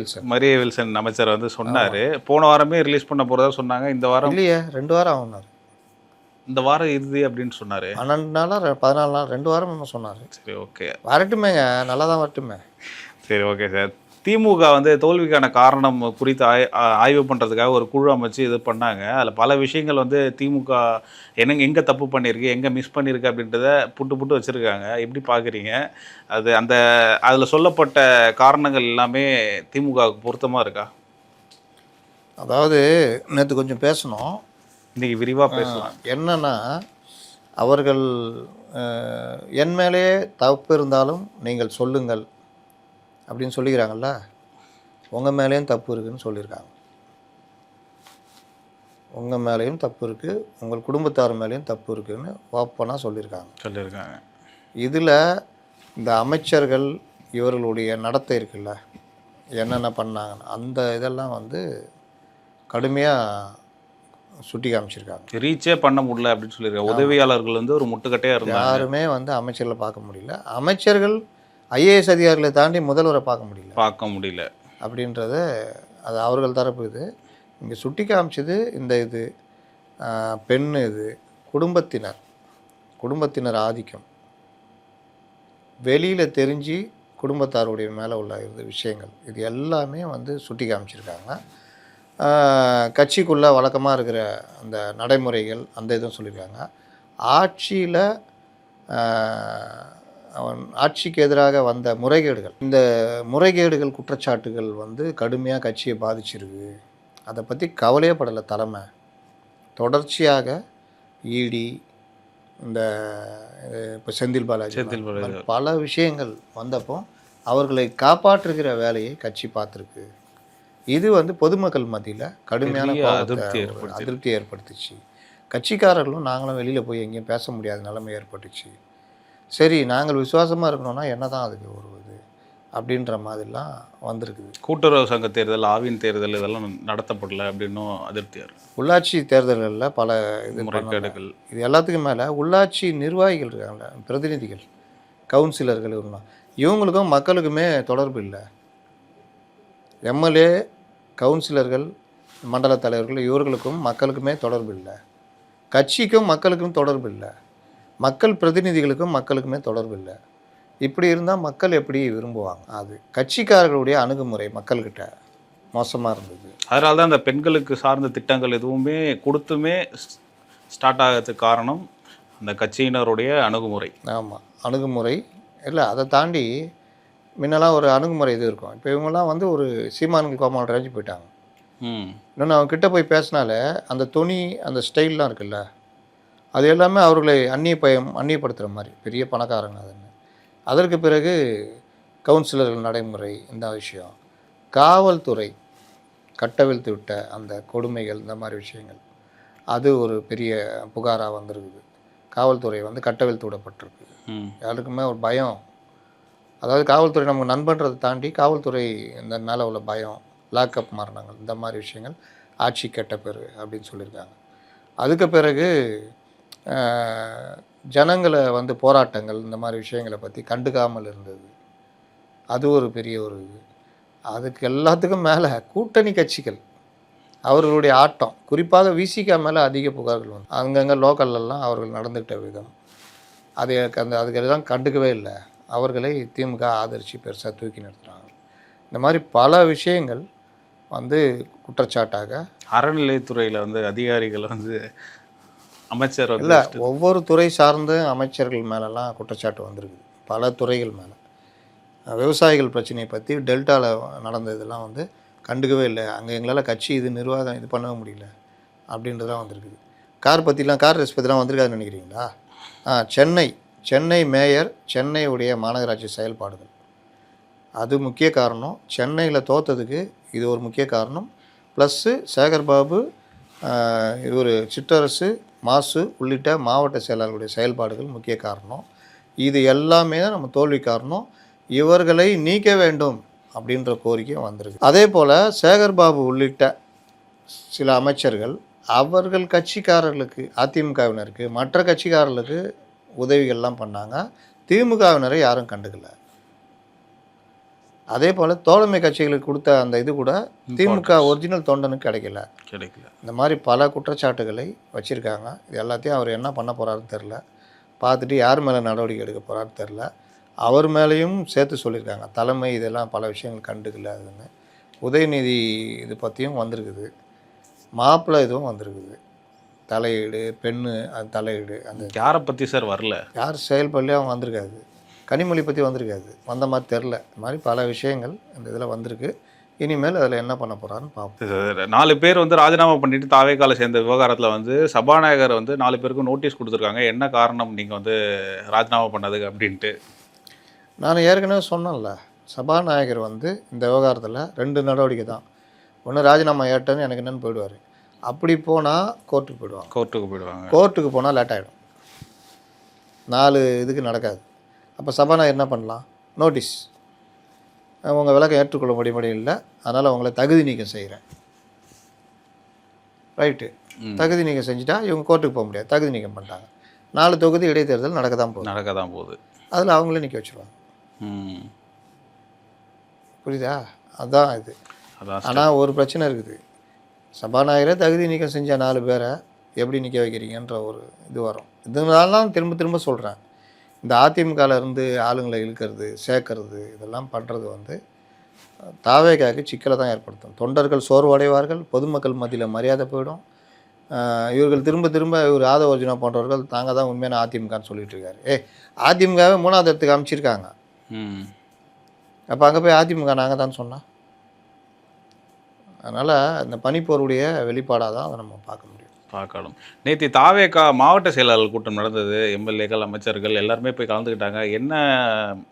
Speaker 1: வில்சன்
Speaker 2: அமைச்சர் வந்து சொன்னார். போன வாரமே ரிலீஸ் பண்ண போகிறதா சொன்னாங்க. இந்த வாரம்
Speaker 1: இல்லையே, 2 வாரம் ஆகுனார்.
Speaker 2: இந்த வாரம் இறுதி அப்படின்னு சொன்னார்.
Speaker 1: 12 நாளா 14 நாள் 2 வாரம் என்ன சொன்னார்.
Speaker 2: சரி, ஓகே,
Speaker 1: வரட்டுமேங்க, நல்லா தான் வரட்டுமே.
Speaker 2: சரி, ஓகே சார். திமுக வந்து தோல்விக்கான காரணம் குறித்து ஆய்வு பண்ணுறதுக்காக ஒரு குழு அமைச்சு இது பண்ணாங்க. அதில் பல விஷயங்கள் வந்து திமுக எங்கே தப்பு பண்ணியிருக்கு, எங்கே மிஸ் பண்ணியிருக்கு அப்படின்றத புட்டு வச்சுருக்காங்க. எப்படி பார்க்குறீங்க அது? அதில் சொல்லப்பட்ட காரணங்கள் எல்லாமே திமுகவுக்கு பொருத்தமாக இருக்கா?
Speaker 1: அதாவது நேற்று கொஞ்சம் பேசணும்,
Speaker 2: இன்றைக்கி விரிவாக பேசலாம்.
Speaker 1: என்னன்னா, அவர்கள் என் மேலே தப்பு இருந்தாலும் நீங்கள் சொல்லுங்கள் அப்படின்னு சொல்லிக்கிறாங்கல்ல, உங்கள் மேலேயும் தப்பு இருக்குதுன்னு சொல்லியிருக்காங்க. உங்கள் மேலேயும் தப்பு இருக்குது, உங்கள் குடும்பத்தார் மேலேயும் தப்பு இருக்குதுன்னு ஓப்பனாக சொல்லியிருக்காங்க. இதில் இந்த அமைச்சர்கள் இவர்களுடைய நடத்தை இருக்குல்ல, என்னென்ன பண்ணாங்கன்னு அந்த இதெல்லாம் வந்து கடுமையாக சுட்டி காமிச்சிருக்காங்க.
Speaker 2: ரீச்சே பண்ண முடியல அப்படின்னு சொல்லியிருக்காங்க. உதவியாளர்கள் வந்து ஒரு முட்டுக்கட்டையாக இருந்தாங்க.
Speaker 1: யாருமே வந்து அமைச்சர்களை பார்க்க முடியல. அமைச்சர்கள் ஐஏஎஸ் அதிகாரிகளை தாண்டி முதல்வரை பார்க்க முடியல அப்படின்றத அது அவர்கள் தரப்பு. இது இங்கே சுட்டி காமிச்சது இந்த இது பெண், இது குடும்பத்தினர் ஆதிக்கம் வெளியில் தெரிஞ்சு குடும்பத்தாருடைய மேலே உள்ள விஷயங்கள் இது எல்லாமே வந்து சுட்டி காமிச்சிருக்காங்க. கட்சிக்குள்ளே வழக்கமாக இருக்கிற அந்த நடைமுறைகள் அந்த இதுவும் சொல்லியிருக்காங்க. ஆட்சிக்கு எதிராக வந்த முறைகேடுகள், இந்த முறைகேடுகள் குற்றச்சாட்டுகள் வந்து கடுமையாக கட்சியை பாதிச்சிருக்கு. அதை பற்றி கவலையே படலை தலைமை. தொடர்ச்சியாக இடி, இந்த இப்போ செந்தில் பாலாஜி பல விஷயங்கள் வந்தப்போ அவர்களை காப்பாற்றுகிற வேலையை கட்சி பார்த்துருக்கு. இது வந்து பொதுமக்கள் மத்தியில் கடுமையான அதிருப்தி ஏற்படுத்துச்சு. கட்சிக்காரர்களும் நாங்களும் வெளியில் போய் எங்கேயும் பேச முடியாத நிலைமை ஏற்பட்டுச்சு. சரி, நாங்கள் விசுவாசமாக இருக்கணும்னா என்ன தான் அதுக்கு ஒரு இது அப்படின்ற மாதிரிலாம் வந்திருக்குது.
Speaker 2: கூட்டுறவு சங்க தேர்தல், ஆவின் தேர்தல் இதெல்லாம் நடத்தப்படலை அப்படின்னும் அதிருப்தியாக இருக்குது.
Speaker 1: உள்ளாட்சி தேர்தல்களில் பல இது
Speaker 2: முறைகேடுகள்.
Speaker 1: இது எல்லாத்துக்கும் மேலே உள்ளாட்சி நிர்வாகிகள் இருக்காங்கள, பிரதிநிதிகள், கவுன்சிலர்கள், இவங்களுக்கும் மக்களுக்குமே தொடர்பு இல்லை. எம்எல்ஏ, கவுன்சிலர்கள், மண்டல தலைவர்கள் இவர்களுக்கும் மக்களுக்குமே தொடர்பு இல்லை. கட்சிக்கும் மக்களுக்கும் தொடர்பு இல்லை. மக்கள் பிரதிநிதிகளுக்கும் மக்களுக்குமே தொடர்பு இல்லை. இப்படி இருந்தால் மக்கள் எப்படி விரும்புவாங்க? அது கட்சிக்காரர்களுடைய அணுகுமுறை மக்கள்கிட்ட மோசமாக இருந்தது.
Speaker 2: அதனால தான் அந்த பெண்களுக்கு சார்ந்த திட்டங்கள் எதுவுமே கொடுத்துமே ஸ்டார்ட் ஆகிறதுக்கு காரணம் அந்த கட்சியினருடைய அணுகுமுறை.
Speaker 1: ஆமாம், அணுகுமுறை இல்லை. அதை தாண்டி முன்னெல்லாம் ஒரு அணுகுமுறை இது இருக்கும். இப்போ இவங்கெல்லாம் வந்து ஒரு சீமான்கள் கோமால் ரேஞ்சு போயிட்டாங்க. இன்னொன்று அவங்க கிட்டே போய் பேசினாலே அந்த துணி, அந்த ஸ்டைல்லாம் இருக்குல்ல, அது எல்லாமே அவர்களை அந்நியப்படுத்துகிற மாதிரி பெரிய பணக்காரங்க. அதற்கு பிறகு கவுன்சிலர்கள் நடைமுறை, இந்த விஷயம், காவல்துறை கட்டவிழ்த்து விட்ட அந்த கொடுமைகள், இந்த மாதிரி விஷயங்கள், அது ஒரு பெரிய புகாராக வந்திருக்குது. காவல்துறை வந்து கட்டவிழ்த்து விடப்பட்டிருக்கு. யாருக்குமே ஒரு பயம். அதாவது காவல்துறை நமக்கு நண்பன்றதை தாண்டி காவல்துறை இந்த மேலே உள்ள பயம், லாக்அப் மரணங்கள், இந்த மாதிரி விஷயங்கள் ஆட்சி கெட்ட பிறகு அப்படின்னு சொல்லியிருக்காங்க. அதுக்கு பிறகு ஜனங்களை வந்து போராட்டங்கள், இந்த மாதிரி விஷயங்களை பற்றி கண்டுக்காமல் இருந்தது. அது ஒரு பெரிய ஒரு இது. அதுக்கு எல்லாத்துக்கும் மேலே கூட்டணி கட்சிகள் அவர்களுடைய ஆட்டம், குறிப்பாக விசிகா மேலே அதிக புகார்கள் வந்து அங்கங்கே லோக்கல்லாம் அவர்கள் நடந்துக்கிட்ட விதம், அதுக்கெல்லாம் கண்டுக்கவே இல்லை. அவர்களை திமுக ஆதரித்து பெருசாக தூக்கி நிறுத்துகிறாங்க. இந்த மாதிரி பல விஷயங்கள் வந்து குற்றச்சாட்டாக
Speaker 2: அறநிலையத்துறையில் வந்து அதிகாரிகள் வந்து அமைச்சர் வந்து
Speaker 1: இல்லை, ஒவ்வொரு துறை சார்ந்த அமைச்சர்கள் மேலெல்லாம் குற்றச்சாட்டு வந்திருக்குது, பல துறைகள் மேலே. விவசாயிகள் பிரச்சனையை பற்றி டெல்டாவில் நடந்ததெல்லாம் வந்து கண்டுக்கவே இல்லை, அங்கே எங்களால் கட்சி இது நிர்வாகம் இது பண்ணவே முடியல அப்படின்றதெல்லாம் வந்திருக்குது. கார் பற்றிலாம், கார் ரேஸ் பற்றிலாம் வந்திருக்காதுன்னு நினைக்கிறீங்களா? சென்னை மேயர், சென்னையுடைய மாநகராட்சி செயல்பாடுகள், அது முக்கிய காரணம். சென்னையில் தோற்றதுக்கு இது ஒரு முக்கிய காரணம். ப்ளஸ்ஸு சேகர்பாபு, இவர் சிற்றரசு, மாசு உள்ளிட்ட மாவட்ட செயலாளர்களுடைய செயல்பாடுகள் முக்கிய காரணம். இது எல்லாமே தான் நம்ம தோல்வி காரணம். இவர்களை நீக்க வேண்டும் அப்படின்ற கோரிக்கை வந்திருக்கு. அதே போல் சேகர்பாபு உள்ளிட்ட சில அமைச்சர்கள் அவர்கள் கட்சிக்காரர்களுக்கு, அதிமுகவினருக்கு, மற்ற கட்சிக்காரர்களுக்கு உதவிகள்லாம் பண்ணாங்க. திமுகவினரை யாரும் கண்டுக்கல. அதே போல் தோழமை கட்சிகளுக்கு கொடுத்த அந்த இது கூட திமுக ஒரிஜினல் தொண்டனுக்கு கிடைக்கல. இந்த மாதிரி பல குற்றச்சாட்டுகளை வச்சுருக்காங்க. இது எல்லாத்தையும் அவர் என்ன பண்ண போகிறாருன்னு தெரில. பார்த்துட்டு யார் மேலே நடவடிக்கை எடுக்க போகிறாருன்னு தெரில. அவர் மேலேயும் சேர்த்து சொல்லியிருக்காங்க, தலைமை இதெல்லாம் பல விஷயங்கள் கண்டுக்கல அதுன்னு. உதயநிதி இது பற்றியும் வந்திருக்குது, மாப்பிள்ளை இதுவும் வந்திருக்குது, தலையீடு, பெண்ணு அது தலையீடு. அந்த
Speaker 2: யாரை பற்றி சார் வரல, யார்
Speaker 1: செயல்படலையும் வந்திருக்காது. கனிமொழி பற்றி வந்திருக்காது, வந்த மாதிரி தெரில. இந்த மாதிரி பல விஷயங்கள் இந்த இதில் வந்திருக்கு. இனிமேல் அதில் என்ன பண்ண போகிறான்னு பார்ப்போம்.
Speaker 2: 4 பேர் வந்து ராஜினாமா பண்ணிட்டு தாவேக்கால சேர்ந்த விவகாரத்தில் வந்து சபாநாயகர் வந்து 4 பேருக்கும் நோட்டீஸ் கொடுத்துருக்காங்க. என்ன காரணம் நீங்கள் வந்து ராஜினாமா பண்ணதுக்கு அப்படின்ட்டு?
Speaker 1: நான் ஏற்கனவே சொன்னேன்ல, சபாநாயகர் வந்து இந்த விவகாரத்தில் 2 நடவடிக்கை தான். ஒன்று ராஜினாமா ஏட்டன்னு எனக்கு என்னென்னு போயிடுவார். அப்படி போனால் கோர்ட்டுக்கு போயிடுவாங்க. கோர்ட்டுக்கு போனால் லேட் ஆகிடும். 4 இதுக்கு நடக்காது. அப்போ சபாநாயகர் என்ன பண்ணலாம்? நோட்டீஸ், உங்கள் விளக்கம் ஏற்றுக்கொள்ள முடியும் இல்லை, அதனால் உங்களை தகுதி நீக்கம் செய்கிறேன். ரைட்டு, தகுதி நீக்கம் செஞ்சுட்டா இவங்க கோர்ட்டுக்கு போக முடியாது. தகுதி நீக்கம் பண்ணிட்டாங்க. 4 தொகுதி இடைத்தேர்தல் நடக்க தான் போகுது. அதில் அவங்களே நிற்க வச்சுருவாங்க. புரியுதா? அதுதான் இது. ஆனால் ஒரு பிரச்சனை இருக்குது. சபாநாயகரே தகுதி நீக்கம் செஞ்ச 4 பேரை எப்படி நிற்க வைக்கிறீங்கன்ற ஒரு இது வரும். இதனால தான் திரும்ப சொல்கிறேன், இந்த அதிமுகலேருந்து ஆளுங்களை இழுக்கிறது, சேர்க்கறது, இதெல்லாம் பண்ணுறது வந்து தாவேக்காவுக்கு சிக்கலை தான் ஏற்படுத்தும். தொண்டர்கள் சோர்வடைவார்கள், பொதுமக்கள் மத்தியில் மரியாதை போயிடும். இவர்கள் திரும்ப இவர் ஆதவ அர்ஜுனா போன்றவர்கள் தாங்க தான் உண்மையான அதிமுகன்னு சொல்லிட்டு இருக்காரு. அதிமுகவே 3வது இடத்துக்கு அமைச்சிருக்காங்க. அப்போ அங்கே போய் அதிமுக நாங்கள் தான் சொன்னோம். அதனால் இந்த பனிப்போருடைய வெளிப்பாடாக தான் அதை நம்ம பார்க்கணும்.
Speaker 2: நேற்று தாவேக்கா மாவட்ட செயலாளர் கூட்டம் நடந்தது. எம்எல்ஏக்கள், அமைச்சர்கள் எல்லாருமே போய் கலந்துக்கிட்டாங்க. என்ன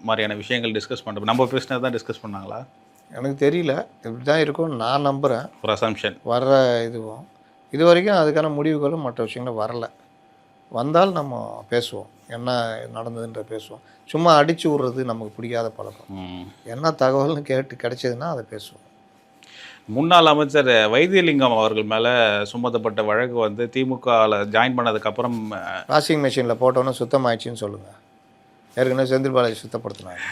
Speaker 2: மாதிரியான விஷயங்கள் டிஸ்கஸ் பண்ணுறோம்? நம்ம பேசினது தான் டிஸ்கஸ் பண்ணாங்களா?
Speaker 1: எனக்கு தெரியல, இப்படி தான் இருக்கும்னு நான் நம்புகிறேன்.
Speaker 2: ஒரு அசம்ஷன்
Speaker 1: வர்ற இது வரைக்கும் அதுக்கான முடிவுகளும் மற்ற விஷயங்களும் வரலை. வந்தால் நம்ம பேசுவோம், என்ன நடந்ததுன்ற பேசுவோம். சும்மா அடித்து விட்றது நமக்கு பிடிக்காத பழக்கம். என்ன தகவல்னு கேட்டு கிடைச்சதுன்னா அதை பேசுவோம்.
Speaker 2: முன்னாள் அமைச்சர் வைத்தியலிங்கம் அவர்கள் மேலே சுமத்தப்பட்ட வழக்கு வந்து திமுகவில் ஜாயின் பண்ணதுக்கப்புறம்
Speaker 1: வாஷிங் மிஷினில் போட்டோன்னே சுத்தமாயிடுச்சின்னு சொல்லுங்கள். ஏற்கனவே செந்தில் பாலாஜி சுத்தப்படுத்தினாங்க,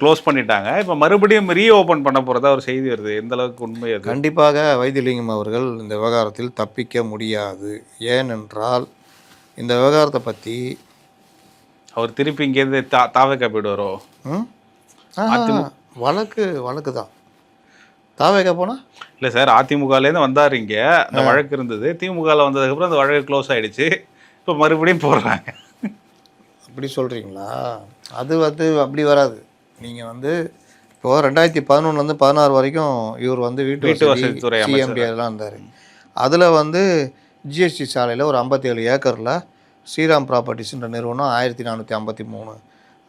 Speaker 2: க்ளோஸ் பண்ணிட்டாங்க. இப்போ மறுபடியும் ரீஓப்பன் பண்ண போகிறதா ஒரு செய்தி வருது. எந்த அளவுக்கு உண்மை அது?
Speaker 1: கண்டிப்பாக வைத்தியலிங்கம் அவர்கள் இந்த விவகாரத்தில் தப்பிக்க முடியாது. ஏனென்றால் இந்த விவகாரத்தை பற்றி
Speaker 2: அவர் திருப்பி இங்கேருந்து தாவேக்கா போயிடுவாரோ?
Speaker 1: வழக்கு தான். தாவேக்கா போனால்
Speaker 2: இல்லை சார், அதிமுகலேருந்து வந்தார், இங்கே அந்த வழக்கு இருந்தது. திமுகவில் வந்ததுக்கப்புறம் அந்த வழக்கு க்ளோஸ் ஆகிடுச்சு. இப்போ மறுபடியும் போடுறாங்க.
Speaker 1: அப்படி சொல்கிறீங்களா? அது அப்படி வராது. நீங்கள் வந்து இப்போது 2011 16 வரைக்கும் இவர் வந்து வீட்டு வசதித்துறை சிஎம்டி அதெல்லாம் இருந்தார். அதில் வந்து ஜிஎஸ்டி சாலையில் ஒரு 57 ஏக்கரில் ஸ்ரீராம் ப்ராப்பர்ட்டிஸ்ன்ற நிறுவனம் 1453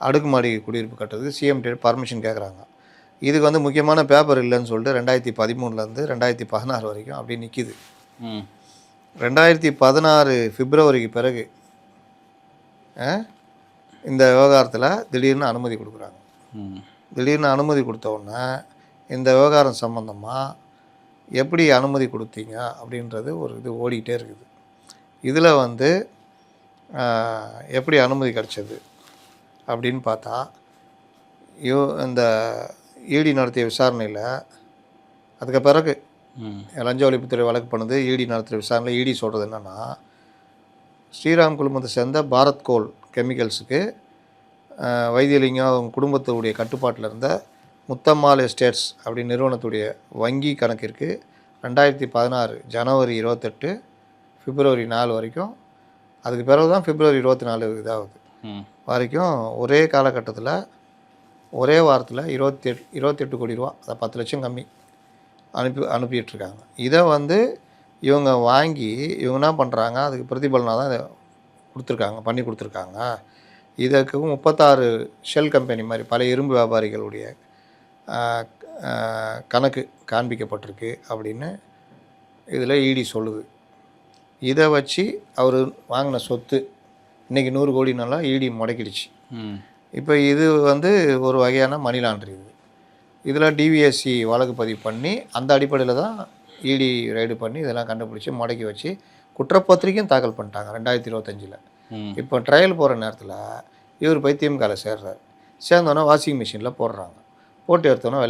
Speaker 1: அடுக்குமாடி குடியிருப்பு கட்டுறதுக்கு சிஎம்டி பர்மிஷன் கேட்குறாங்க. இதுக்கு வந்து முக்கியமான பேப்பர் இல்லைன்னு சொல்லிட்டு 2013 2016 வரைக்கும் அப்படி நிற்கிது. 2016 பிப்ரவரிக்கு பிறகு இந்த விவகாரத்தில் திடீர்னு அனுமதி கொடுக்குறாங்க. திடீர்னு அனுமதி கொடுத்த உடனே இந்த விவகாரம் சம்மந்தமாக எப்படி அனுமதி கொடுத்தீங்க அப்படின்றது ஒரு இது ஓடிக்கிட்டே இருக்குது. இதில் வந்து எப்படி அனுமதி கிடச்சது அப்படின்னு பார்த்தா, இந்த இடி நடத்திய விசாரணையில் அதுக்கு பிறகு லஞ்ச ஒழிப்புத்துறை வழக்கு பண்ணுது. இடி நடத்துகிற விசாரணையில் இடி சொல்கிறது என்னென்னா, ஸ்ரீராம் குழுமத்தை சேர்ந்த பாரத் கோல் கெமிக்கல்ஸுக்கு வைத்தியலிங்கம் அவங்க குடும்பத்துடைய கட்டுப்பாட்டில் இருந்த முத்தம்மாள் எஸ்டேட்ஸ் அப்படி நிறுவனத்துடைய வங்கி கணக்கிற்கு 2016 ஜனவரி 28 பிப்ரவரி 4 வரைக்கும் அதுக்கு பிறகு தான் பிப்ரவரி 24 இதாகுது வரைக்கும் ஒரே காலகட்டத்தில் ஒரே வாரத்தில் 28 கோடி ரூபா, அதை 10 லட்சம் கம்மி அனுப்பிட்டுருக்காங்க. இதை வந்து இவங்க வாங்கி இவங்க என்ன பண்ணுறாங்க, அதுக்கு பிரதிபலனாக தான் இதை பண்ணி கொடுத்துருக்காங்க. இதற்கு 36 ஷெல் கம்பெனி மாதிரி பல இரும்பு வியாபாரிகளுடைய கணக்கு காண்பிக்கப்பட்டிருக்கு அப்படின்னு இதில் இடி சொல்லுது. இதை வச்சு அவர் வாங்கின சொத்து இன்றைக்கி 100 கோடினால இடி முடக்கிடுச்சு. இப்போ இது வந்து ஒரு வகையான மணி லாண்ட்ரிங். இதில் டிவிஎஸ்சி வழக்கு பதிவு பண்ணி அந்த அடிப்படையில் தான் இடி ரைடு பண்ணி இதெல்லாம் கண்டுபிடிச்சி முடக்கி வச்சு குற்றப்பத்திரிக்கையும் தாக்கல் பண்ணிட்டாங்க 2025. இப்போ ட்ரையல் போகிற நேரத்தில் இவர் போய் திமுகவில் சேர்ந்தோன்னே வாஷிங் மிஷினில் போடுறாங்க. போட்டு எடுத்தோன்னே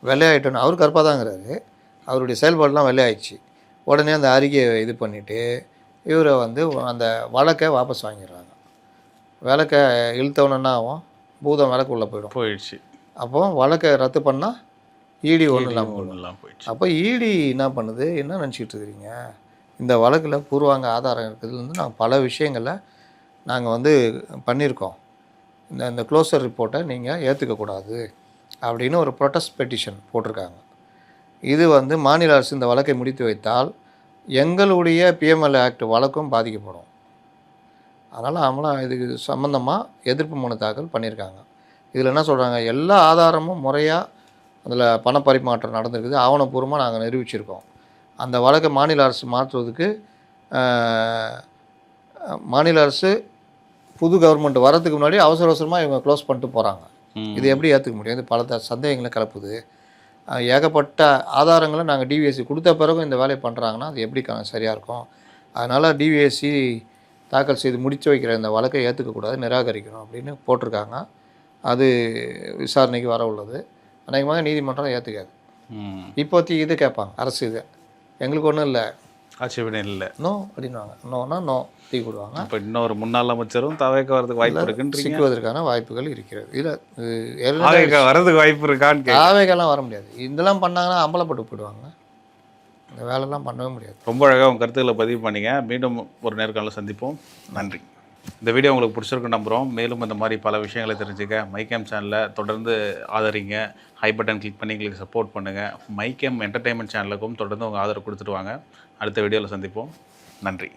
Speaker 1: வெள்ளையாயிட்டோன்னு அவர் கருப்பாக தாங்கிறாரு. அவருடைய செயல்பாடுலாம் வெள்ளையாயிடுச்சு. உடனே அந்த அறிக்கையை இது பண்ணிவிட்டு இவரை வந்து அந்த வழக்கை வாபஸ் வாங்கிடுறாங்க. விளக்கை இழுத்தவனா ஆகும், பூதம் விளக்கு உள்ளே போயிடுச்சு. அப்போ வழக்கை ரத்து பண்ணால் இடி ஒன்றும் இல்லாமல் போயிடுச்சு. அப்போ இடி என்ன பண்ணுது, என்ன நினச்சிக்கிட்டு இருக்கிறீங்க, இந்த வழக்கில் பூர்வாங்க ஆதாரம் இருக்கிறதுலேருந்து நாங்கள் பல விஷயங்களை நாங்கள் வந்து பண்ணியிருக்கோம். இந்த க்ளோசர் ரிப்போர்ட்டை நீங்கள் ஏற்றுக்கக்கூடாது அப்படின்னு ஒரு ப்ரொட்டஸ்ட் பெட்டிஷன் போட்டிருக்காங்க. இது வந்து மாநில அரசு இந்த வழக்கை முடித்து வைத்தால் எங்களுடைய பிஎம்எல்ஏ ஆக்ட் வழக்கும் பாதிக்கப்படும். அதனால் அவங்களாம் இதுக்கு சம்மந்தமாக எதிர்ப்பு மனு தாக்கல் பண்ணியிருக்காங்க. இதில் என்ன சொல்கிறாங்க, எல்லா ஆதாரமும் முறையாக அதில் பணப்பரிமாற்றம் நடந்திருக்குது, ஆவணப்பூர்வமாக நாங்கள் நிரூபிச்சிருக்கோம். அந்த வழக்கை மாநில அரசு மாற்றுவதுக்கு மாநில அரசு புது கவர்மெண்ட் வரதுக்கு முன்னாடி அவசரமாக இவங்க க்ளோஸ் பண்ணிட்டு போகிறாங்க. இது எப்படி ஏற்றுக்க முடியும்? இது பல சந்தேகங்களை கிளப்புது. ஏகப்பட்ட ஆதாரங்களை நாங்கள் டிவிஎஸ்சி கொடுத்த பிறகும் இந்த வேலையை பண்ணுறாங்கன்னா அது எப்படி சரியாக இருக்கும்? அதனால் டிவிஎஸ்சி தாக்கல் செய்து முடித்து வைக்கிற இந்த வழக்கை ஏற்றுக்கக்கூடாது, நிராகரிக்கணும் அப்படின்னு போட்டிருக்காங்க. அது விசாரணைக்கு வர உள்ளது. அநேகமாக நீதிமன்றம் ஏற்றுக்காது. இப்போதைக்கு இது கேட்பாங்க அரசு, இது எங்களுக்கு ஒன்றும் இல்லை,
Speaker 2: ஆட்சேபனை இல்லை,
Speaker 1: நோ அப்படின்வாங்க. நோனா நோ தீ கொடுவாங்க.
Speaker 2: இப்போ இன்னொரு முன்னாள் அமைச்சரும் தவைக்க வரதுக்கு வாய்ப்பு இருக்குன்னு
Speaker 1: சிக்குவதற்கான வாய்ப்புகள் இருக்கிறது. இதில்
Speaker 2: வரதுக்கு வாய்ப்பு இருக்கான்னு
Speaker 1: தாவேக்கெல்லாம் வர முடியாது. இதெல்லாம் பண்ணாங்கன்னா அம்பலப்பட்டு போயிடுவாங்க. இந்த வேலைலாம் பண்ணவே முடியாது.
Speaker 2: ரொம்ப அழகாக உங்கள் கருத்துக்களை பதிவு பண்ணிங்க. மீண்டும் ஒரு நேர்காணலில் சந்திப்போம். நன்றி. இந்த வீடியோ உங்களுக்கு பிடிச்சிருக்குன்னு நம்புகிறோம். மேலும் இந்த மாதிரி பல விஷயங்களை தெரிஞ்சுக்க மைகேம் சேனலை தொடர்ந்து ஆதரிங்க. ஹை பட்டன் கிளிக் பண்ணி எங்களுக்கு சப்போர்ட் பண்ணுங்கள். மைகேம் என்டர்டெயின்மெண்ட் சேனலுக்கும் தொடர்ந்து உங்கள் ஆதரவு கொடுத்துட்டு வாங்க. அடுத்த வீடியோவில் சந்திப்போம். நன்றி.